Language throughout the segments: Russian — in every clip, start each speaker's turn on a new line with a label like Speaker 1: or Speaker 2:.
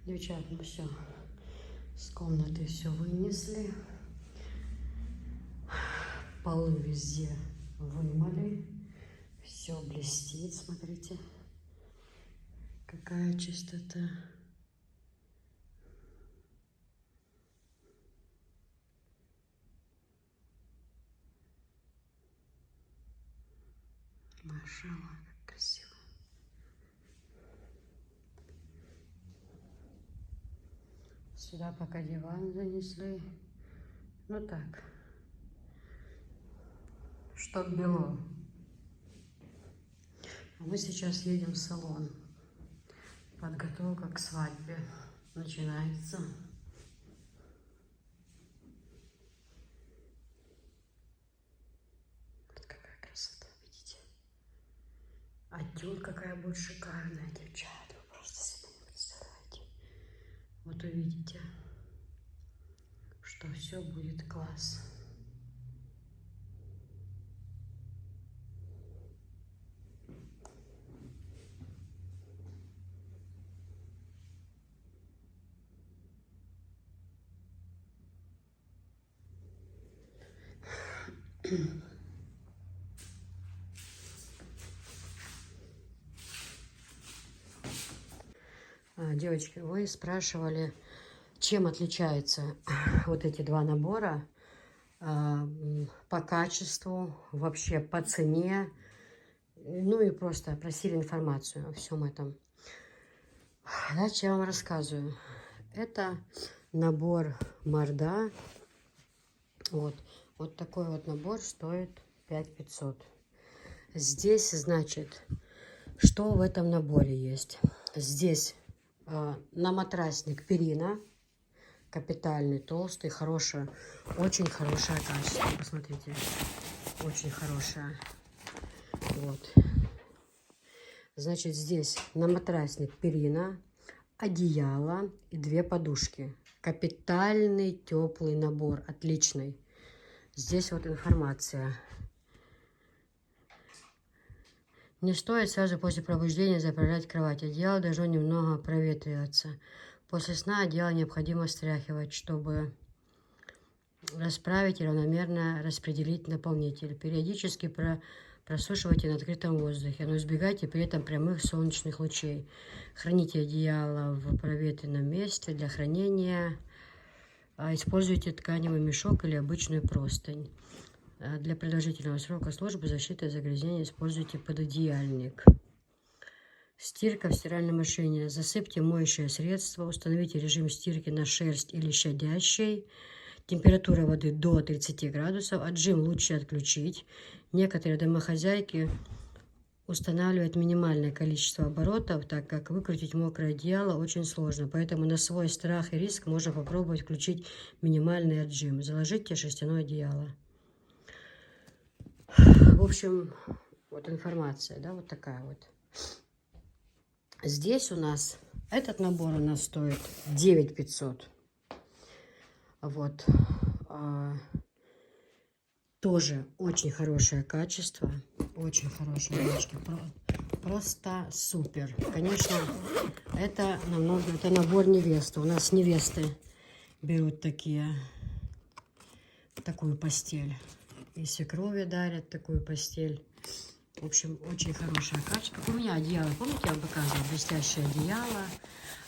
Speaker 1: Девчат, ну все, с комнаты все вынесли. Полы везде вымыли. Все блестит, смотрите. Какая чистота. Машаллах, как красиво. Сюда пока диван занесли. Ну так, чтоб бело. А мы сейчас едем в салон. Подготовка к свадьбе начинается. Вот какая красота, видите? А тюль какая будет шикарная, девчата. Вы просто себе не представляете. Вот увидите, что все будет класс. Девочки, вы спрашивали, чем отличаются вот эти два набора по качеству, вообще по цене, ну и просто просили информацию о всем этом. Дальше я вам рассказываю. Это набор Марда. Вот такой вот набор стоит 5500. Здесь, значит, что в этом наборе есть? Здесь на матрасник перина, капитальный, толстый, хорошая, очень хорошее качество. Посмотрите, очень хорошее. Вот. Значит, здесь на матрасник перина, одеяло и 2 подушки. Капитальный теплый набор, отличный. Здесь вот информация. Не стоит сразу после пробуждения заправлять кровать. Одеяло должно немного проветриваться. После сна одеяло необходимо стряхивать, чтобы расправить и равномерно распределить наполнитель. Периодически просушивайте на открытом воздухе, но избегайте при этом прямых солнечных лучей. Храните одеяло в проветренном месте для хранения. Используйте тканевый мешок или обычную простынь. Для продолжительного срока службы защиты от загрязнения используйте пододеяльник. Стирка в стиральной машине. Засыпьте моющее средство. Установите режим стирки на шерсть или щадящий. Температура воды до 30 градусов. Отжим лучше отключить. Некоторые домохозяйки устанавливают минимальное количество оборотов, так как выкрутить мокрое одеяло очень сложно. Поэтому на свой страх и риск можно попробовать включить минимальный отжим. Заложите шерстяное одеяло. В общем, вот информация, да, вот такая вот. Здесь у нас, этот набор у нас стоит 9500. Вот. Тоже очень хорошее качество. Очень хорошие девочки. Просто супер. Конечно, это набор невесты. У нас невесты берут такую постель. И свекрови дарят такую постель. В общем, очень хорошее качество. У меня одеяло, помните, я вам показывала, блестящее одеяло.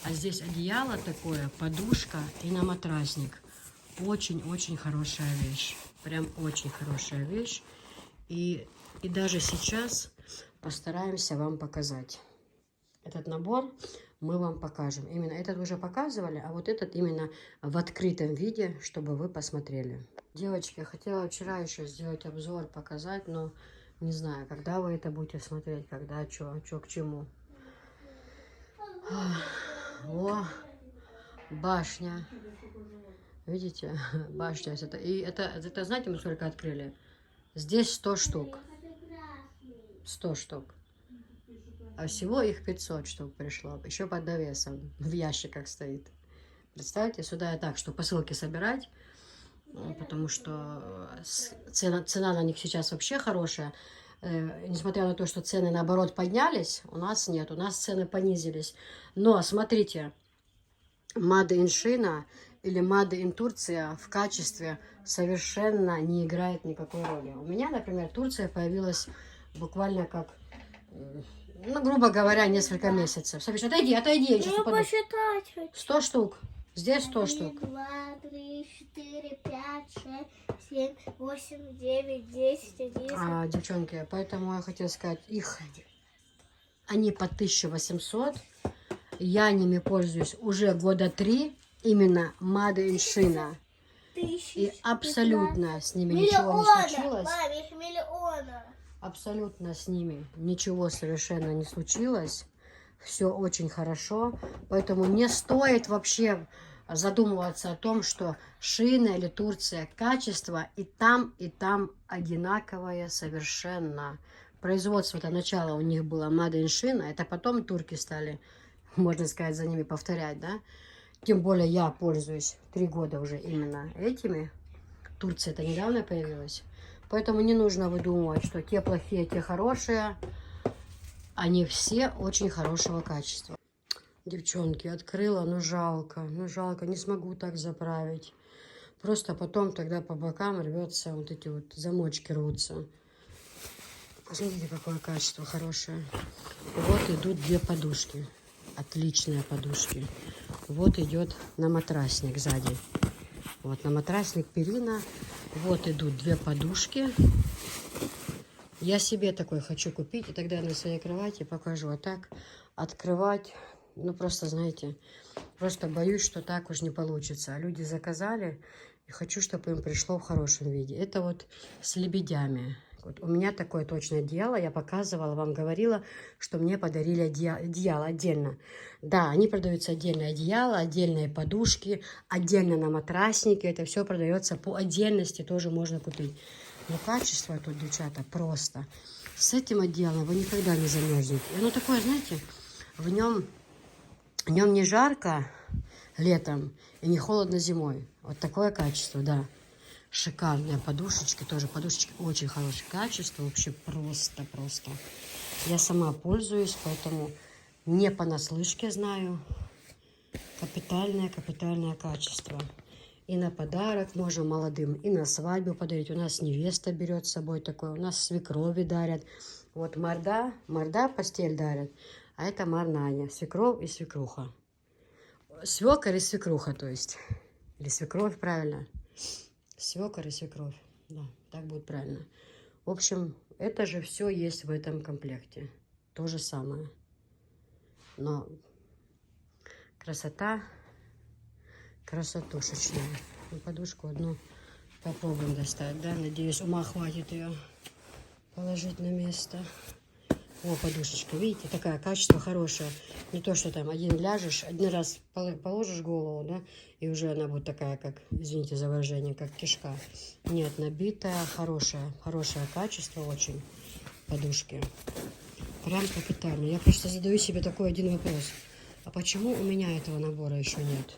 Speaker 1: А здесь одеяло такое, подушка и на матрасник. Очень-очень хорошая вещь. Прям очень хорошая вещь. И даже сейчас постараемся вам показать. Этот набор мы вам покажем. Именно этот уже показывали, а вот этот именно в открытом виде, чтобы вы посмотрели. Девочки, я хотела вчера еще сделать обзор, показать, но не знаю, когда вы это будете смотреть, когда, что к чему. О, башня. Видите, башня. И это знаете, мы сколько открыли? Здесь 100 штук. 100 штук. А всего их 500 штук пришло. Еще под навесом. В ящиках стоит. Представьте, сюда я так, что посылки собирать. Потому что цена на них сейчас вообще хорошая. Несмотря на то, что цены наоборот поднялись, у нас нет. У нас цены понизились. Но смотрите, Made in China или Made in Турция в качестве совершенно не играет никакой роли. У меня, например, Турция появилась буквально как, ну, грубо говоря, несколько месяцев. Сабиш, отойди, я сейчас упаду.
Speaker 2: Посчитать хочу.
Speaker 1: 100 штук. Здесь 100 штук.
Speaker 2: 1, 2, 3, 4, 5, 6, 7, 8, 9, 10, 11.
Speaker 1: Девчонки, поэтому я хотела сказать, они по 1800. Я ними пользуюсь уже года 3. Именно Made in China. И абсолютно с ними ничего не случилось.
Speaker 2: Мам, их миллиона.
Speaker 1: Абсолютно с ними ничего совершенно не случилось. Все очень хорошо. Поэтому не стоит вообще задумываться о том, что Шина или Турция, качество и там одинаковое совершенно. Производство-то начало у них было Made in China. Это потом турки стали, можно сказать, за ними повторять, да? Тем более я пользуюсь 3 года уже именно этими. Турция это недавно появилась. Поэтому не нужно выдумывать, что те плохие, те хорошие. Они все очень хорошего качества. Девчонки, открыла, но жалко, не смогу так заправить. Просто потом тогда по бокам рвется, вот эти вот замочки рвутся. Посмотрите, какое качество хорошее. Вот идут 2 подушки. Отличные подушки. Вот идет на матрасник сзади. Вот на матрасник перина. Вот идут 2 подушки. Я себе такой хочу купить. И тогда я на своей кровати покажу. А так открывать, ну просто, знаете, просто боюсь, что так уж не получится. А люди заказали. И хочу, чтобы им пришло в хорошем виде. Это вот с лебедями. Вот у меня такое точно одеяло, я показывала, вам говорила, что мне подарили одеяло отдельно. Да, они продаются отдельное одеяло, отдельные подушки, отдельно на матраснике, это все продается по отдельности, тоже можно купить. Но качество тут, девчата, просто. С этим одеялом вы никогда не замерзнете. И оно такое, знаете, в нем не жарко летом и не холодно зимой. Вот такое качество, да. Шикарные подушечки, тоже подушечки очень хорошее качество, вообще просто. Я сама пользуюсь, поэтому не понаслышке знаю. Капитальное качество. И на подарок можно молодым, и на свадьбу подарить. У нас невеста берет с собой такое, у нас свекрови дарят. Вот морда постель дарят, а это марнаня, свекровь и свекруха. Свекор и свекруха, то есть. Или свекровь, правильно. Свекор и свекровь. Да, так будет правильно. В общем, это же все есть в этом комплекте. То же самое. Но красота, красотушечная. Ну, подушку одну попробуем достать, да? Надеюсь, ума хватит ее положить на место. О, подушечка, видите, такая качество хорошее. Не то, что там один ляжешь, один раз положишь голову, да, и уже она будет такая, как, извините за выражение, как кишка. Нет, набитая, хорошее качество очень подушки. Прям капитально. Я просто задаю себе такой один вопрос. А почему у меня этого набора еще нет?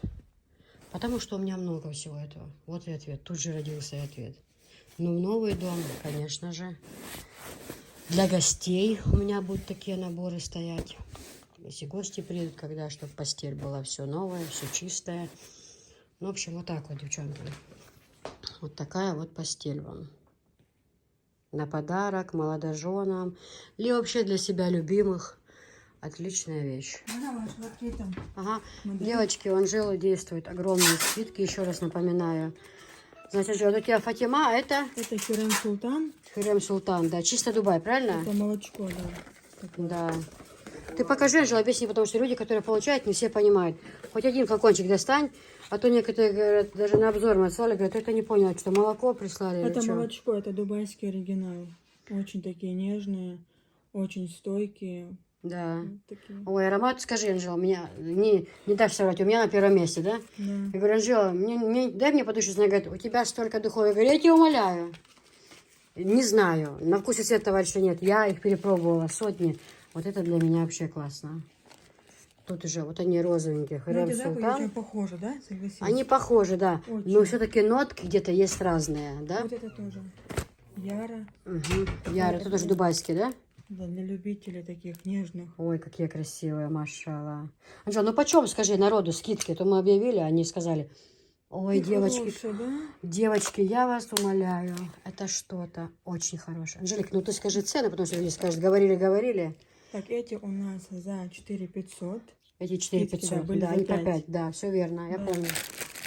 Speaker 1: Потому что у меня много всего этого. Вот и ответ. Тут же родился и ответ. Ну, новый дом, конечно же. Для гостей у меня будут такие наборы стоять. Если гости придут, когда, чтобы постель была все новое, все чистое. Ну, в общем, вот так вот, девчонки. Вот такая вот постель вам. На подарок молодоженам. Или вообще для себя любимых. Отличная вещь. Ага. Девочки, у Анжелы действуют огромные скидки. Еще раз напоминаю. Значит, вот у тебя Фатима, а это?
Speaker 3: Это Хюррем Султан.
Speaker 1: Хюррем Султан, да. Чисто Дубай, правильно?
Speaker 3: Это молочко, да. Такое.
Speaker 1: Да. Ты покажи, Анжела, объясни, потому что люди, которые получают, не все понимают. Хоть один флакончик достань, а то некоторые говорят, даже на обзор мы отслали, говорят, это не понял, что молоко прислали
Speaker 3: Это
Speaker 1: или что?
Speaker 3: молочко, это дубайский оригинал. Очень такие нежные, очень стойкие.
Speaker 1: Да.
Speaker 3: Вот такие.
Speaker 1: Ой, аромат, скажи, Анжела, меня не дашь соврать, у меня на первом месте, да?
Speaker 3: Да.
Speaker 1: Я говорю, Анжела, дай мне подушку, она говорит, у тебя столько духов. Я говорю, я тебя умоляю. Не знаю, на вкус и цвет, товарища, нет. Я их перепробовала сотни. Вот это для меня вообще классно. Тут уже, вот они розовенькие,
Speaker 3: Ну,
Speaker 1: Хюррем
Speaker 3: эти запахи
Speaker 1: Султан.
Speaker 3: очень похожи, да? Согласись.
Speaker 1: Они похожи, да.
Speaker 3: Очень.
Speaker 1: Но все-таки нотки где-то есть разные, да?
Speaker 3: Вот это тоже. Яра.
Speaker 1: Угу. Яра, это тоже дубайский, да?
Speaker 3: Да, для любителей таких нежных.
Speaker 1: Ой, какие красивые, машалла. Анжела, ну почем, скажи, народу скидки? То мы объявили, они сказали, ой,
Speaker 3: И
Speaker 1: девочки,
Speaker 3: хорошие, да?
Speaker 1: девочки, я вас умоляю, это что-то очень хорошее. Анжелик, ну ты скажи цены, потому что люди скажут, говорили.
Speaker 3: Так, эти у нас за 4500.
Speaker 1: Эти
Speaker 3: Скидки,
Speaker 1: 4500,
Speaker 3: были
Speaker 1: да,
Speaker 3: за
Speaker 1: они по
Speaker 3: 5.
Speaker 1: 5, да, все верно, я
Speaker 3: Да.
Speaker 1: помню.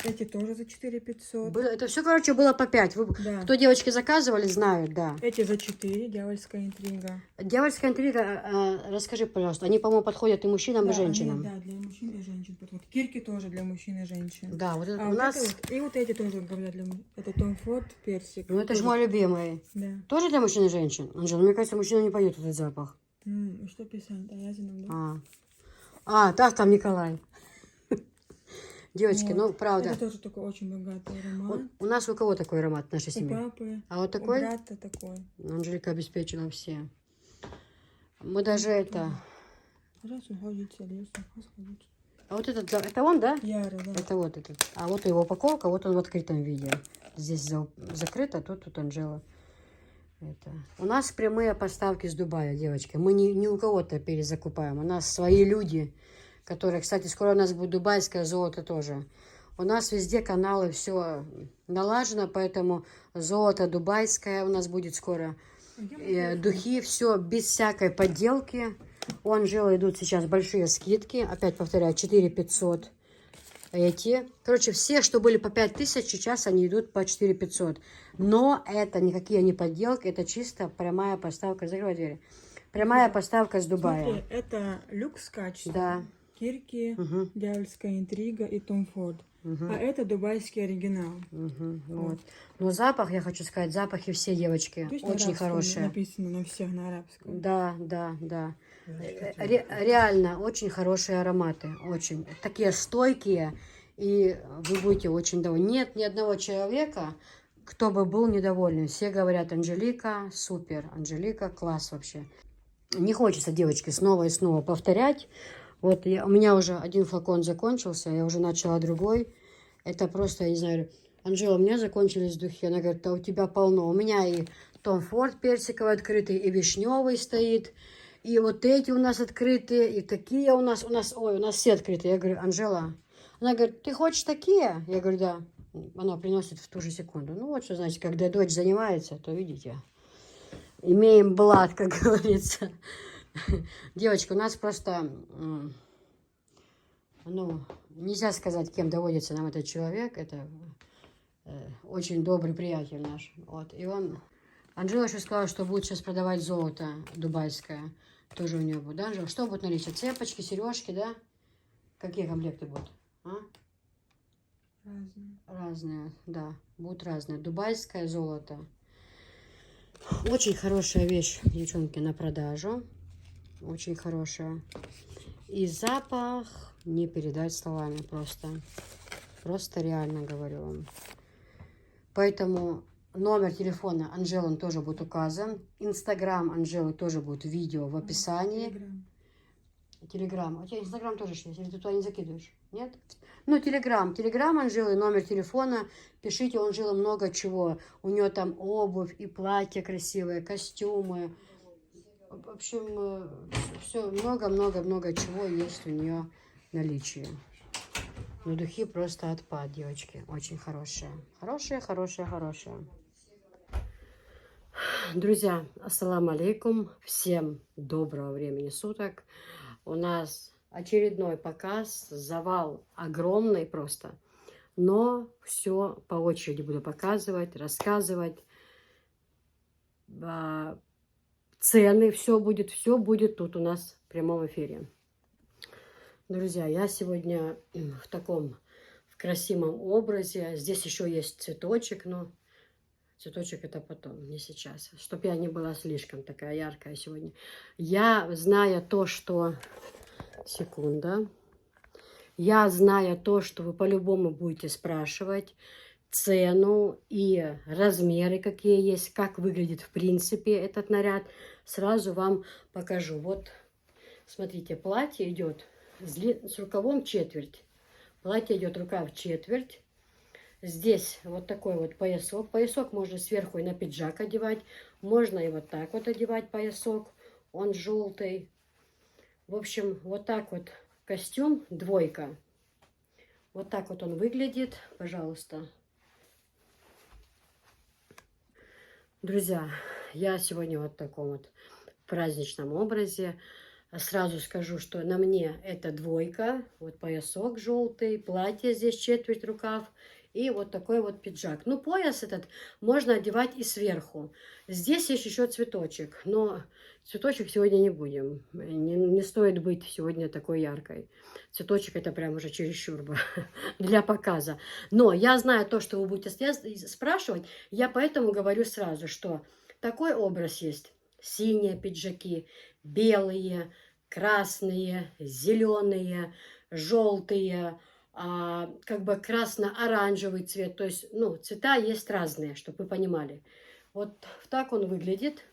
Speaker 3: Эти тоже за 4500.
Speaker 1: Было, это все, короче, было по 5.
Speaker 3: Да.
Speaker 1: Кто девочки заказывали, знают, да.
Speaker 3: Эти за 4. Дьявольская интрига.
Speaker 1: Дьявольская интрига, расскажи, пожалуйста, они, по-моему, подходят и мужчинам,
Speaker 3: Да,
Speaker 1: и женщинам.
Speaker 3: Они, да, для мужчин и женщин подходят. Кирки тоже для мужчин и женщин.
Speaker 1: Да, вот это
Speaker 3: А
Speaker 1: у
Speaker 3: вот
Speaker 1: нас,
Speaker 3: это вот, и вот эти тоже говорят для мужчин. Это Том Форд, персик.
Speaker 1: ну это же
Speaker 3: Тоже-
Speaker 1: мой любимый.
Speaker 3: Да.
Speaker 1: Тоже для мужчин и женщин? Анжела, мне кажется, мужчина не пойдет этот запах.
Speaker 3: И что писать? А я знаю, да.
Speaker 1: Так, там Николай. Девочки,
Speaker 3: Вот.
Speaker 1: ну, правда.
Speaker 3: Это тоже такой очень богатый аромат.
Speaker 1: У нас у кого такой аромат в нашей
Speaker 3: У
Speaker 1: семье?
Speaker 3: папы,
Speaker 1: А вот
Speaker 3: у
Speaker 1: такой?
Speaker 3: брата такой.
Speaker 1: Анжелика обеспечила все. Мы даже это...
Speaker 3: Раз уходится, лес, уходится.
Speaker 1: А вот этот, это он, да?
Speaker 3: Яро, да.
Speaker 1: Это вот этот. А вот его упаковка, вот он в открытом виде. Здесь закрыто, тут Анжела. Это. У нас прямые поставки с Дубая, девочки. Мы ни у кого-то перезакупаем. У нас свои люди, которые, кстати, скоро у нас будет дубайское золото тоже. У нас везде каналы, все налажено, поэтому золото дубайское у нас будет скоро. Духи, все без всякой подделки. У Анжелы идут сейчас большие скидки. Опять повторяю, 4500 эти. Короче, все, что были по 5000, сейчас они идут по 4500. Но это никакие не подделки, это чисто прямая поставка. Закрывай двери. Прямая поставка с Дубая.
Speaker 3: Смотри, это люкс качество.
Speaker 1: Да.
Speaker 3: Кирки,
Speaker 1: Угу.
Speaker 3: Дьявольская интрига и Том Форд.
Speaker 1: Угу.
Speaker 3: А это дубайский оригинал.
Speaker 1: Угу. Вот. Но запах, я хочу сказать, запахи все, девочки,
Speaker 3: То есть на
Speaker 1: очень
Speaker 3: арабском
Speaker 1: хорошие.
Speaker 3: написано на всех на арабском.
Speaker 1: Да. Реально, очень хорошие ароматы. Очень. Такие стойкие. И вы будете очень довольны. Нет ни одного человека, кто бы был недоволен. Все говорят, Анжелика, супер. Анжелика, класс вообще. Не хочется, девочки, снова и снова повторять. Вот у меня уже один флакон закончился, я уже начала другой. Это просто, я не знаю, Анжела, у меня закончились духи. Она говорит, а у тебя полно. У меня и Том Форд персиковый открытый, и вишневый стоит. И вот эти у нас открытые, и такие у нас все открытые. Я говорю, Анжела, она говорит, ты хочешь такие? Я говорю, да. Она приносит в ту же секунду. Ну вот что значит, когда дочь занимается, то видите, имеем блат, как говорится. Девочки, у нас просто, ну, нельзя сказать, кем доводится нам этот человек. Это очень добрый приятель наш. Вот. И он, Анжела еще сказала, что будет сейчас продавать золото дубайское. Тоже у нее будет, да, Анжела? Что будет наличие? Цепочки, сережки, да? Какие комплекты будут? А?
Speaker 3: Разные.
Speaker 1: Разные, да, будут разные. Дубайское золото. Очень хорошая вещь, девчонки, на продажу. Очень хорошая. И запах не передать словами просто. Просто реально говорю вам. Поэтому номер телефона Анжелы тоже будет указан. Инстаграм Анжелы тоже будет видео в описании. Телеграм. У тебя Инстаграм тоже есть? Или ты туда не закидываешь? Нет? Ну, Телеграм. Телеграм Анжелы, номер телефона. Пишите, у Анжелы много чего. У нее там обувь и платья красивые, костюмы. В общем, все, много-много-много чего есть у нее в наличии. Но духи просто отпад, девочки. Очень хорошие. Хорошие. Друзья, ассаламу алейкум. Всем доброго времени суток. У нас очередной показ. Завал огромный просто. Но все по очереди буду показывать, рассказывать. Цены, все будет тут у нас в прямом эфире. Друзья, я сегодня в красивом образе. Здесь еще есть цветочек, но цветочек это потом, не сейчас. Чтоб я не была слишком такая яркая сегодня. Я, зная то, что... Секунда. Я, зная то, что вы по-любому будете спрашивать, цену и размеры, какие есть, как выглядит в принципе этот наряд, сразу вам покажу. Вот, смотрите, платье идет с рукавом четверть. Платье идет рукав четверть. Здесь вот такой вот поясок. Поясок можно сверху и на пиджак одевать. Можно и вот так вот одевать поясок. он желтый. В общем, вот так вот костюм, двойка. Вот так вот он выглядит, пожалуйста. Друзья, я сегодня вот в таком вот праздничном образе. Сразу скажу, что на мне это двойка. Вот поясок желтый, платье здесь четверть рукав. И вот такой вот пиджак. Ну, пояс этот можно одевать и сверху. Здесь есть еще цветочек. Но цветочек сегодня не будем. Не стоит быть сегодня такой яркой. Цветочек это прям уже чересчур для показа. Но я знаю то, что вы будете спрашивать. Я поэтому говорю сразу, что такой образ есть. Синие пиджаки, белые, красные, зеленые, желтые, как бы красно-оранжевый цвет. То есть, ну, цвета есть разные, чтобы вы понимали. Вот так он выглядит.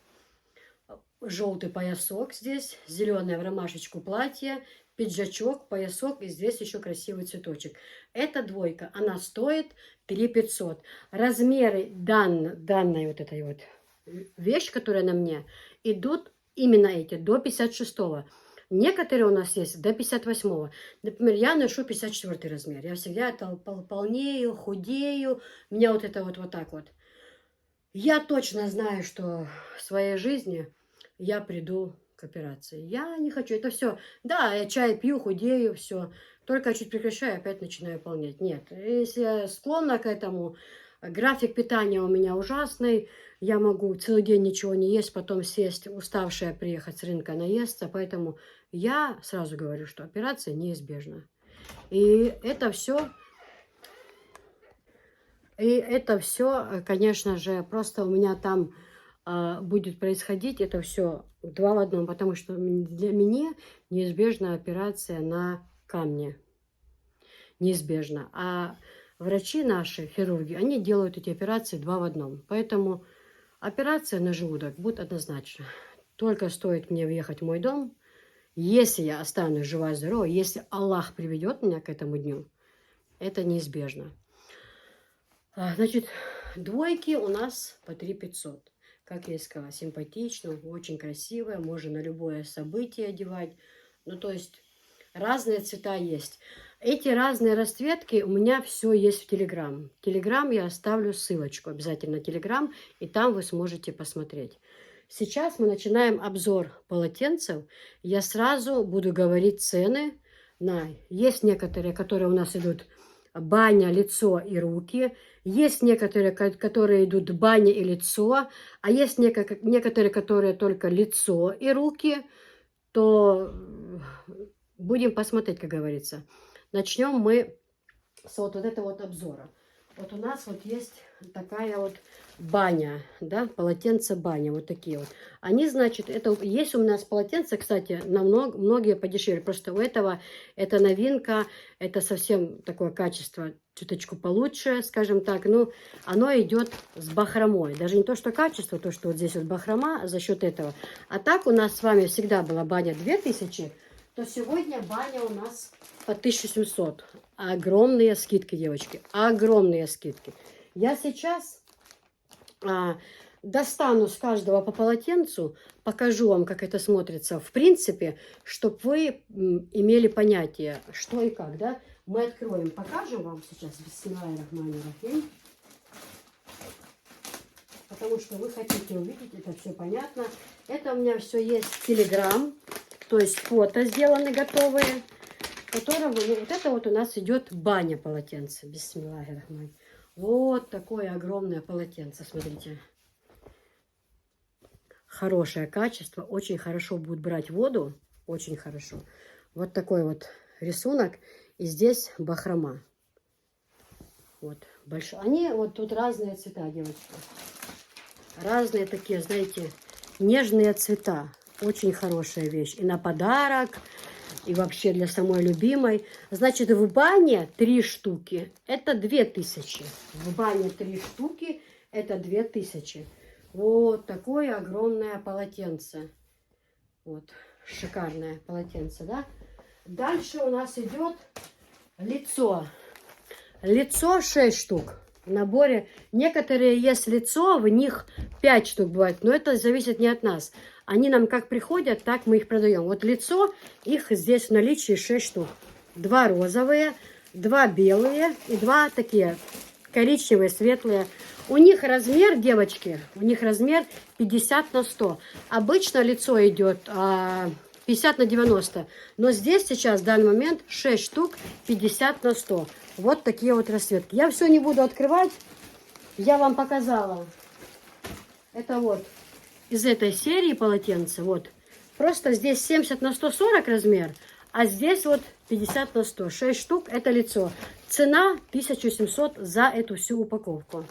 Speaker 1: Желтый поясок здесь, зеленое в ромашечку платье, пиджачок, поясок и здесь еще красивый цветочек. Это двойка, она стоит 3500. Размеры данной вот этой вот вещь, которая на мне, идут именно эти, до 56-го. Некоторые у нас есть до 58-го. Например, я ношу 54-й размер. Я всегда полнею, худею. У меня вот это вот так вот. Я точно знаю, что в своей жизни я приду к операции. Я не хочу. Это все. Да, я чай пью, худею, все. Только чуть прекращаю, опять начинаю полнеть. Нет. Если я склонна к этому, график питания у меня ужасный. Я могу целый день ничего не есть, потом сесть, уставшая, приехать с рынка наесться. Поэтому я сразу говорю, что операция неизбежна. И это все, конечно же, просто у меня там будет происходить это все 2 в 1, потому что для меня неизбежна операция на камне. Неизбежно. А врачи наши, хирурги, они делают эти операции 2 в 1. Поэтому операция на желудок будет однозначно. Только стоит мне въехать в мой дом, если я останусь жива и здорова, если Аллах приведет меня к этому дню, это неизбежно. Значит, двойки у нас по 3500. Как я и сказала, симпатично, очень красивая, можно на любое событие одевать. Ну, то есть разные цвета есть. Эти разные расцветки у меня все есть в Телеграм. В Телеграм я оставлю ссылочку, обязательно Телеграм, и там вы сможете посмотреть. Сейчас мы начинаем обзор полотенцев. Я сразу буду говорить цены. Есть некоторые, которые у нас идут баня, лицо и руки. Есть некоторые, которые идут баня и лицо. А есть некоторые, которые только лицо и руки. То будем посмотреть, как говорится. Начнем мы с вот этого вот обзора. Вот у нас вот есть такая вот баня, да, полотенце баня, вот такие вот. Они, значит, это есть у нас полотенце, кстати, многие подешевле. Просто у этого это новинка, это совсем такое качество чуточку получше, скажем так. Ну, оно идет с бахромой. Даже не то, что качество, то, что вот здесь вот бахрома за счет этого. А так у нас с вами всегда была баня 2000, то сегодня баня у нас по 1700. Огромные скидки, девочки, огромные скидки. Я сейчас достану с каждого по полотенцу, покажу вам, как это смотрится в принципе, чтобы вы имели понятие, что и как, да. Мы откроем, покажем вам сейчас, бисмиллахир-рахманир-рахим, потому что вы хотите увидеть, это все понятно. Это у меня все есть в Телеграм, то есть фото сделаны готовые, которого, вот это вот у нас идет баня полотенца, бисмиллахир-рахманир. Вот такое огромное полотенце, смотрите. Хорошее качество, очень хорошо будет брать воду, очень хорошо. Вот такой вот рисунок, и здесь бахрома. Вот, большой. Они вот тут разные цвета, девочки. Разные такие, знаете, нежные цвета. Очень хорошая вещь. И на подарок, и вообще для самой любимой. Значит, в бане 3 штуки, это 2000. В бане 3 штуки, это 2000. Вот такое огромное полотенце. Вот, шикарное полотенце, да? Дальше у нас идет лицо. Лицо 6 штук. в наборе. Некоторые есть лицо, в них 5 штук бывает, но это зависит не от нас. Они нам как приходят, так мы их продаем. Вот лицо, их здесь в наличии 6 штук. 2 розовые, 2 белые и 2 такие коричневые, светлые. У них размер, девочки, у них размер 50 на 100. Обычно лицо идет 50 на 90. Но здесь сейчас, в данный момент, 6 штук 50 на 100. Вот такие вот расцветки. Я все не буду открывать. Я вам показала. Это вот из этой серии полотенца. Вот. Просто здесь 70 на 140 размер. А здесь вот 50 на 100. 6 штук это лицо. Цена 1700 за эту всю упаковку.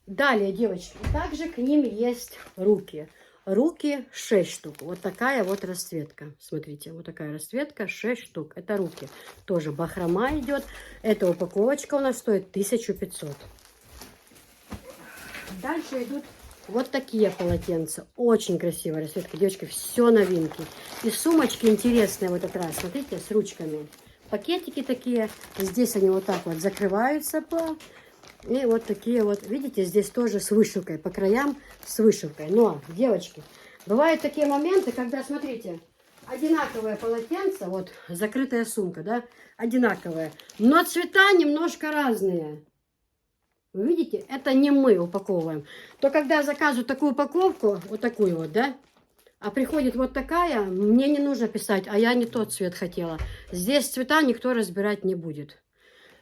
Speaker 1: Далее, девочки, также к ним есть руки. Руки 6 штук. Вот такая вот расцветка. Смотрите, вот такая расцветка, 6 штук. Это руки. Тоже бахрома идет. Эта упаковочка у нас стоит 1500. Дальше идут вот такие полотенца. Очень красивая расцветка. Девочки, все новинки. И сумочки интересные в этот раз. Смотрите, с ручками. Пакетики такие. Здесь они вот так вот закрываются. И вот такие вот, видите, здесь тоже с вышивкой, по краям с вышивкой. Но, девочки, бывают такие моменты, когда, смотрите, одинаковое полотенце, вот, закрытая сумка, да, одинаковая, но цвета немножко разные. Вы видите, это не мы упаковываем. То, когда заказываю такую упаковку, вот такую вот, да, а приходит вот такая, мне не нужно писать, а я не тот цвет хотела. Здесь цвета никто разбирать не будет.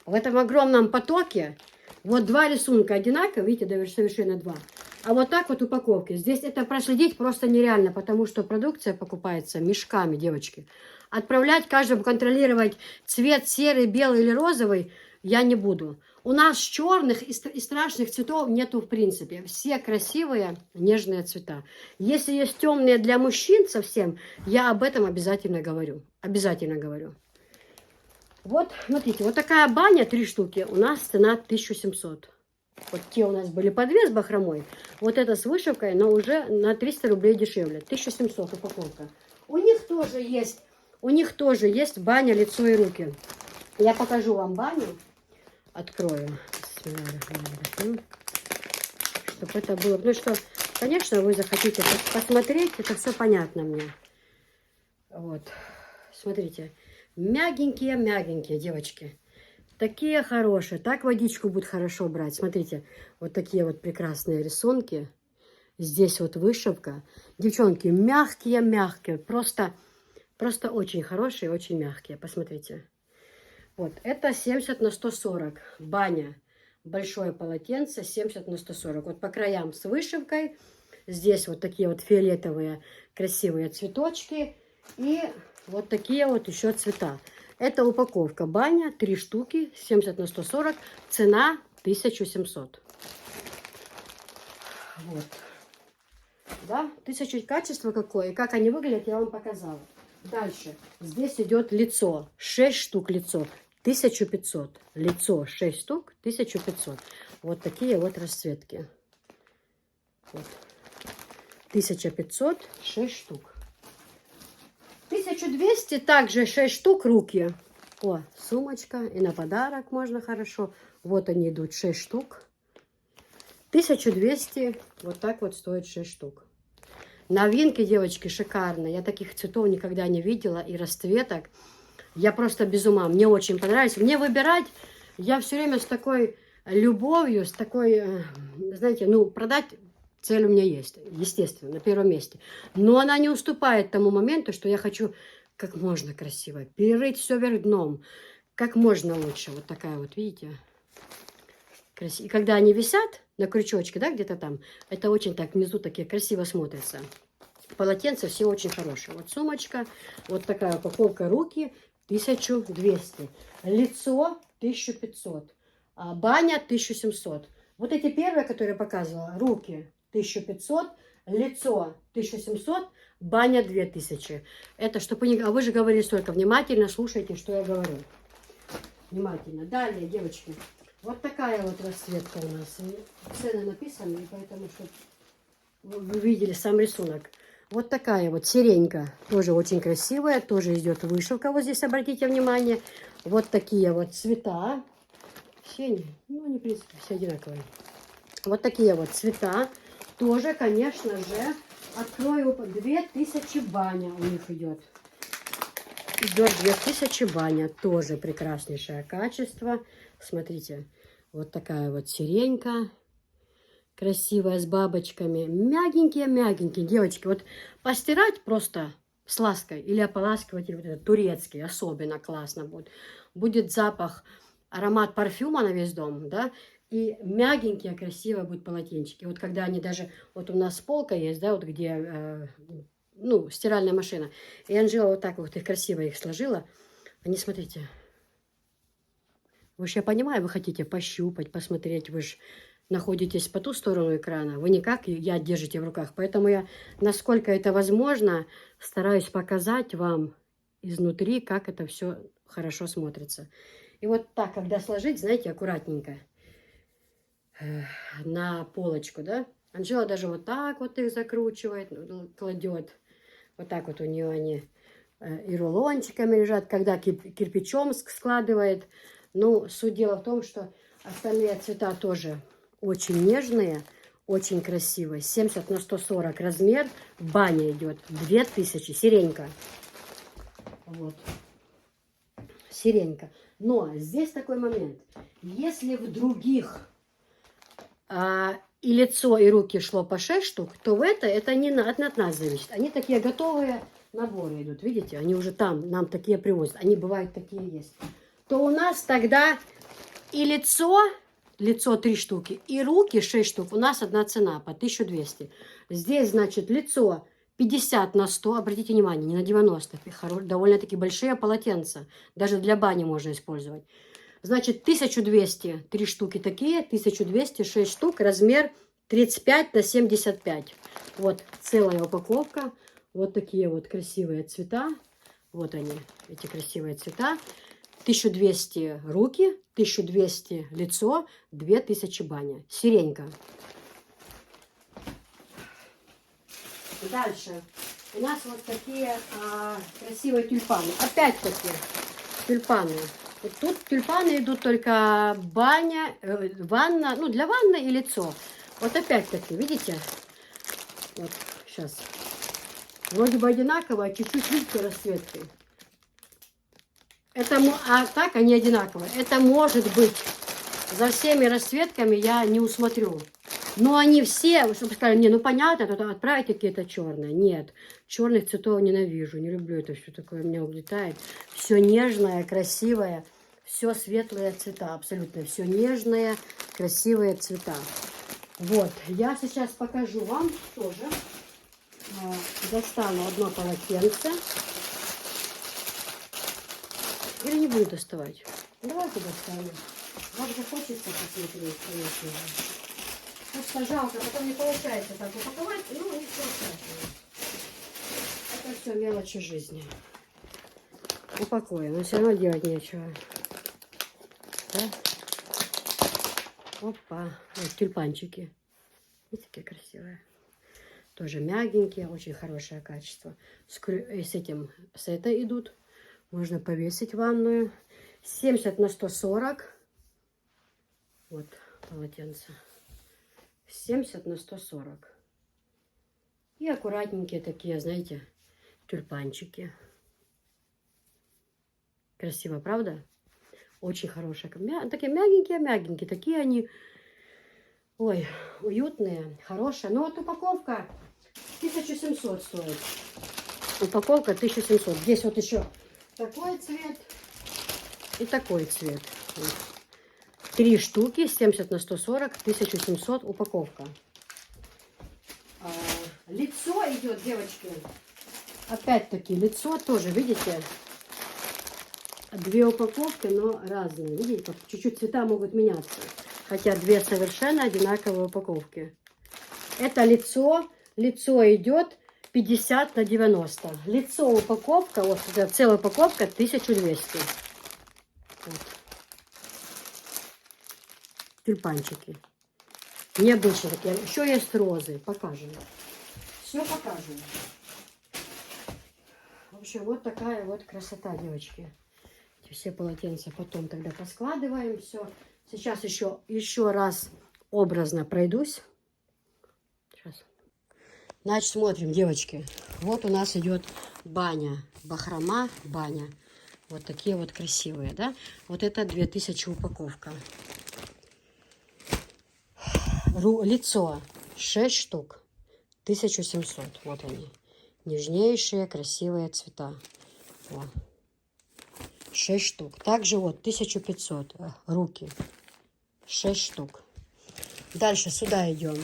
Speaker 1: В этом огромном потоке вот 2 рисунка одинаковые, видите, совершенно 2. А вот так вот упаковки. Здесь это проследить просто нереально, потому что продукция покупается мешками, девочки. Отправлять каждому, контролировать цвет серый, белый или розовый я не буду. У нас черных и страшных цветов нету в принципе. Все красивые, нежные цвета. Если есть темные для мужчин совсем, я об этом обязательно говорю. Обязательно говорю. Вот, смотрите, вот такая баня, 3 штуки, у нас цена 1700. Вот те у нас были по 2 с бахромой. Вот это с вышивкой, но уже на 300 рублей дешевле. 1700 упаковка. У них тоже есть баня, лицо и руки. Я покажу вам баню. Открою. Чтобы это было. Потому что, конечно, вы захотите посмотреть, это все понятно мне. Вот. Смотрите. Мягенькие, девочки. Такие хорошие. Так водичку будет хорошо брать. Смотрите, вот такие вот прекрасные рисунки. Здесь вот вышивка. Девчонки, мягкие. Просто очень хорошие, очень мягкие. Посмотрите. Вот, это 70 на 140. Баня. Большое полотенце, 70 на 140. Вот по краям с вышивкой. Здесь вот такие вот фиолетовые красивые цветочки. И вот такие вот еще цвета. Это упаковка баня, 3 штуки, 70 на 140, цена 1700. Вот. Да, 1000, качество какое, и как они выглядят, я вам показала. Дальше, здесь идет лицо, 6 штук лицо, 1500. Лицо 6 штук, 1500. Вот такие вот расцветки. Вот. 1500, 6 штук. 1200, также 6 штук руки. О, сумочка, и на подарок можно хорошо. Вот они идут, 6 штук. 1200, вот так вот стоит 6 штук. Новинки, девочки, шикарные. Я таких цветов никогда не видела, и расцветок. Я просто без ума, мне очень понравилось. Мне выбирать, я все время с такой любовью, с такой, знаете, ну, продать... Цель у меня есть, естественно, на первом месте. Но она не уступает тому моменту, что я хочу как можно красиво перерыть все вверх дном. Как можно лучше. Вот такая вот, видите? И когда они висят на крючочке, да, где-то там, это очень так внизу такие красиво смотрятся. Полотенца все очень хорошие. Вот сумочка, вот такая упаковка, руки 1200. Лицо 1500. Баня 1700. Вот эти первые, которые я показывала, руки 1500, лицо 1700, баня 2000. Это чтобы... А вы же говорили столько. Внимательно слушайте, что я говорю. Внимательно. Далее, девочки. Вот такая вот расцветка у нас. Цены написаны, поэтому, чтобы вы видели сам рисунок. Вот такая вот сиренька. Тоже очень красивая. Тоже идет вышивка. Вот здесь обратите внимание. Вот такие вот цвета. Синий. Ну, они, в принципе, все одинаковые. Вот такие вот цвета. Тоже, конечно же, открою 2000 баня у них идет. Идет 2000 баня. Тоже прекраснейшее качество. Смотрите, вот такая вот сиренька. Красивая, с бабочками. Мягенькие-мягенькие. Девочки, вот постирать просто с лаской или ополаскивать, или вот этот турецкий, особенно классно будет. Будет запах, аромат парфюма на весь дом, да, и мягенькие, красивые будут полотенчики. Вот когда они даже, вот у нас полка есть, да, вот где, ну, стиральная машина. И Анжела вот так вот их красиво их сложила. Они, смотрите, вы же, я понимаю, вы хотите пощупать, посмотреть, вы же находитесь по ту сторону экрана, вы не как я держите в руках. Поэтому я, насколько это возможно, стараюсь показать вам изнутри, как это все хорошо смотрится. И вот так, когда сложить, знаете, аккуратненько на полочку, да, Анжела даже вот так вот их закручивает, кладет. Вот так вот у нее они и рулончиками лежат, когда кирпичом складывает. Ну, суть дела в том, что остальные цвета тоже очень нежные, очень красивые. 70 на 140 размер. Баня идет 2000. Сиренька. Вот. Сиренька. Но здесь такой момент. Если в других и лицо, и руки шло по 6 штук, то в это не от нас зависит. Они такие готовые наборы идут. Видите? Они уже там нам такие привозят. Они бывают такие есть. То у нас тогда и лицо 3 штуки, и руки 6 штук. У нас одна цена по 1200. Здесь, значит, лицо 50 на 100. Обратите внимание, не на 90. Довольно-таки большие полотенца. Даже для бани можно использовать. Значит, 1200 3 штуки такие, 1200 6 штук, размер 35 на 75. Вот целая упаковка. Вот такие вот красивые цвета. Вот они, эти красивые цвета. 1200 руки, 1200 лицо, 2000 баня. Сиренька. Дальше. У нас вот такие красивые тюльпаны. Опять-таки тюльпаны. Вот тут тюльпаны идут только баня, ванна, ну для ванны и лицо. Вот опять-таки, видите? Вот сейчас. Вроде бы одинаково, а чуть-чуть, видите, расцветкой. Это, а так они одинаковые. Это может быть. За всеми расцветками я не усмотрю. Но они все, чтобы сказали, не, ну понятно, тут отправите какие-то черные. Нет, черных цветов ненавижу, не люблю это все такое, меня угнетает. Все нежное, красивое, все светлые цвета, абсолютно все нежные, красивые цвета. Вот, я сейчас покажу вам тоже. Достану одно полотенце. Или не буду доставать? Давайте достанем. Вам же хочется посмотреть, конечно же. Просто жалко, потом не получается так упаковать, ну и все страшного. Это все мелочи жизни. Упакуем, но все равно делать нечего. Да? Опа, вот тюльпанчики. Видите, какие красивые. Тоже мягенькие, очень хорошее качество. С этой идут. Можно повесить в ванную. 70 на 140. Вот полотенце. 70 на 140. И аккуратненькие такие, знаете, тюльпанчики. Красиво, правда? Очень хорошие. Такие мягенькие-мягенькие. Такие они, ой, уютные, хорошие. Но вот упаковка 1700 стоит. Упаковка 1700. Здесь вот еще такой цвет и такой цвет. 3 штуки, 70 на 140, 1700 упаковка. Лицо идет, девочки. Опять-таки, лицо тоже, видите? 2 упаковки, но разные. Видите, чуть-чуть цвета могут меняться. Хотя 2 совершенно одинаковые упаковки. Это лицо. Лицо идет 50 на 90. Лицо упаковка, вот это целая упаковка 1200. Вот. Тюльпанчики. Необычные такие. Еще есть розы. Покажем. Все покажем. В общем, вот такая вот красота, девочки. Эти все полотенца потом тогда поскладываем. Все Сейчас еще раз образно пройдусь. Сейчас. Значит, смотрим, девочки. Вот у нас идет баня. Бахрома, баня. Вот такие вот красивые, да? Вот это 2000 упаковка. Лицо 6 штук. 1700. Вот они. Нежнейшие, красивые цвета. Вот. 6 штук. Также вот 1500. Руки. 6 штук. Дальше сюда идем.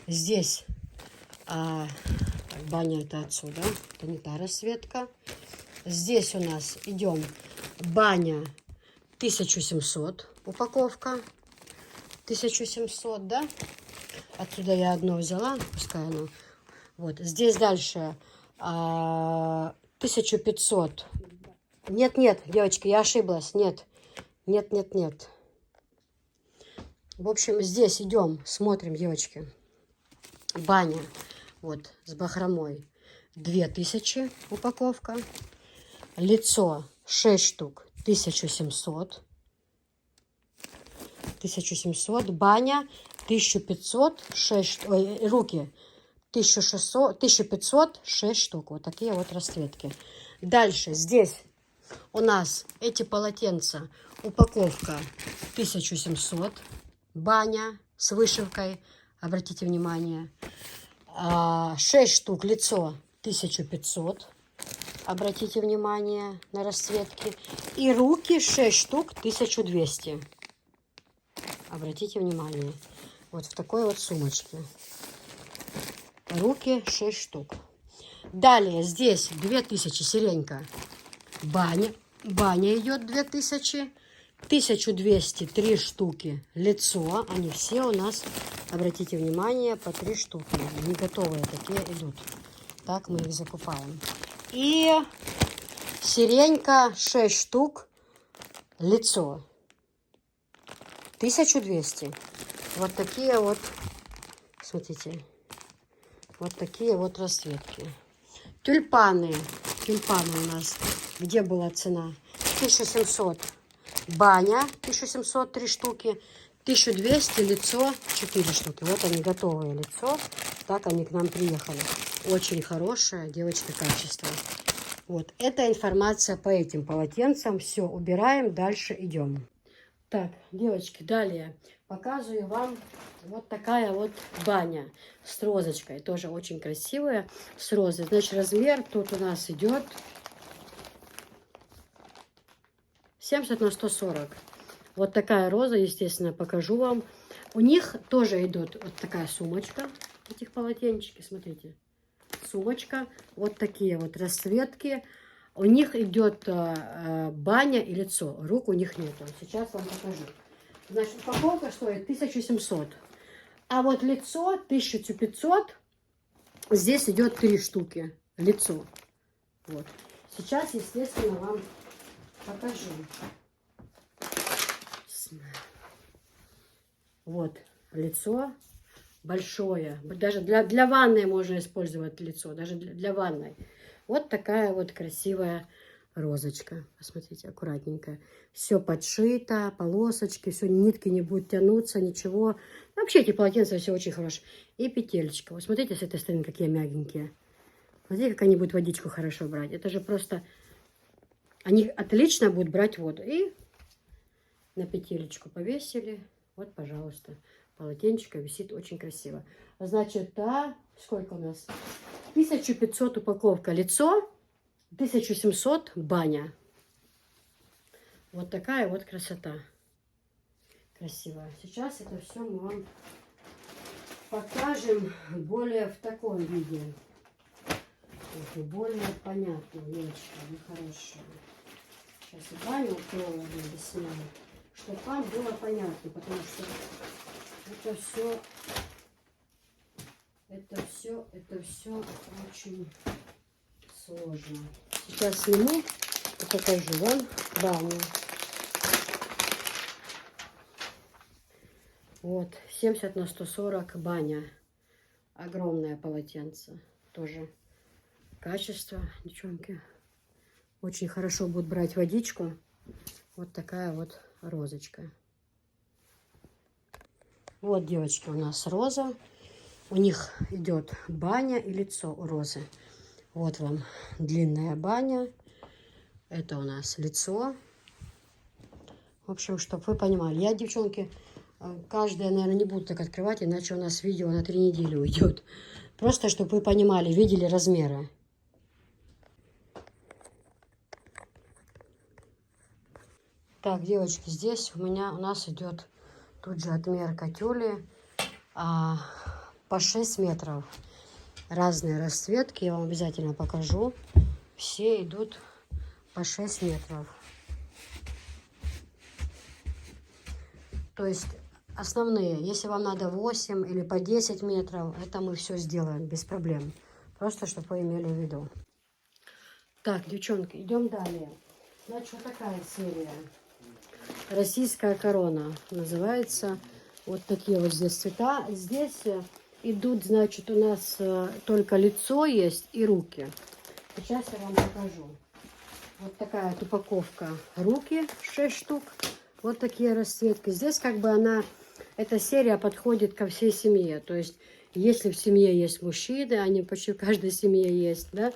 Speaker 1: Здесь баня это отсюда. Это не та расцветка. Здесь у нас идем баня 1700. Упаковка. 1700, да? Отсюда я одно взяла. Пускай оно. Вот. Здесь дальше 1500. Нет, девочки, я ошиблась. Нет. В общем, здесь идем, смотрим, девочки. Баня. Вот, с бахромой. 2000 упаковка. Лицо 6 штук. 1700. 1700. Баня 1500. 6, руки 1600, 1500, 6 штук. Вот такие вот расцветки. Дальше здесь у нас эти полотенца. Упаковка 1700. Баня с вышивкой. Обратите внимание. 6 штук лицо 1500. Обратите внимание на расцветки. И руки 6 штук 1200. Обратите внимание. Вот в такой вот сумочке. Руки 6 штук. Далее здесь 2000 сиренька. Баня идет 2000. 1200 3 штуки лицо. Они все у нас, обратите внимание, по 3 штуки. Не готовые такие идут. Так мы их закупаем. И сиренька 6 штук лицо. 1200. Вот такие вот, смотрите, вот такие вот расцветки. Тюльпаны у нас, где была цена? 1700. Баня 1700, 3 штуки. 1200 лицо, 4 штуки. Вот они, готовые лицо. Так они к нам приехали. Очень хорошее, девочки, качество. Вот, это информация по этим полотенцам. Все, убираем, дальше идем. Так, девочки, далее показываю вам вот такая вот баня с розочкой. Тоже очень красивая, с розой. Значит, размер тут у нас идет 70 на 140. Вот такая роза, естественно, покажу вам. У них тоже идет вот такая сумочка. Этих полотенчики, смотрите. Сумочка. Вот такие вот расцветки. У них идет баня и лицо. Рук у них нету. Сейчас вам покажу. Значит, упаковка стоит 1700. А вот лицо 1500. Здесь идет 3 штуки. Лицо. Вот. Сейчас, естественно, вам покажу. Вот лицо большое. Даже для ванной можно использовать лицо. Даже для ванной. Вот такая вот красивая розочка. Посмотрите, аккуратненькая. Все подшито, полосочки, все, нитки не будут тянуться, ничего. Вообще эти полотенца все очень хорошие. И петелечка. Вот смотрите, с этой стороны какие мягенькие. Смотрите, как они будут водичку хорошо брать. Это же просто... Они отлично будут брать воду. И на петелечку повесили. Вот, пожалуйста. Полотенчика висит очень красиво. Значит, сколько у нас? 1500 упаковка лицо. 1700 баня. Вот такая вот красота. Красивая. Сейчас это все мы вам покажем более в таком виде. Это более понятно. Девочки, хорошая. Сейчас и баню укрою объясняю, чтобы вам было понятно, потому что это все очень сложно. Сейчас сниму и покажу вам баню. Вот, 70 на 140 баня. Огромное полотенце. Тоже качество, девчонки. Очень хорошо будет брать водичку. Вот такая вот розочка. Вот, девочки, у нас роза. У них идет баня и лицо у розы. Вот вам длинная баня. Это у нас лицо. В общем, чтобы вы понимали. Я, девчонки, каждая, наверное, не буду так открывать, иначе у нас видео на 3 недели уйдет. Просто, чтобы вы понимали, видели размеры. Так, девочки, здесь у нас идет тут же отмерка тюли по 6 метров. Разные расцветки, я вам обязательно покажу. Все идут по 6 метров. То есть основные, если вам надо 8 или по 10 метров, это мы все сделаем без проблем. Просто, чтобы вы имели в виду. Так, девчонки, идем далее. Значит, вот такая серия. Российская корона называется. Вот такие вот здесь цвета. Здесь идут, значит, у нас только лицо есть и руки. Сейчас я вам покажу. Вот такая вот упаковка. Руки 6 штук. Вот такие расцветки. Здесь как бы эта серия подходит ко всей семье. То есть, если в семье есть мужчины, они почти в каждой семье есть, да,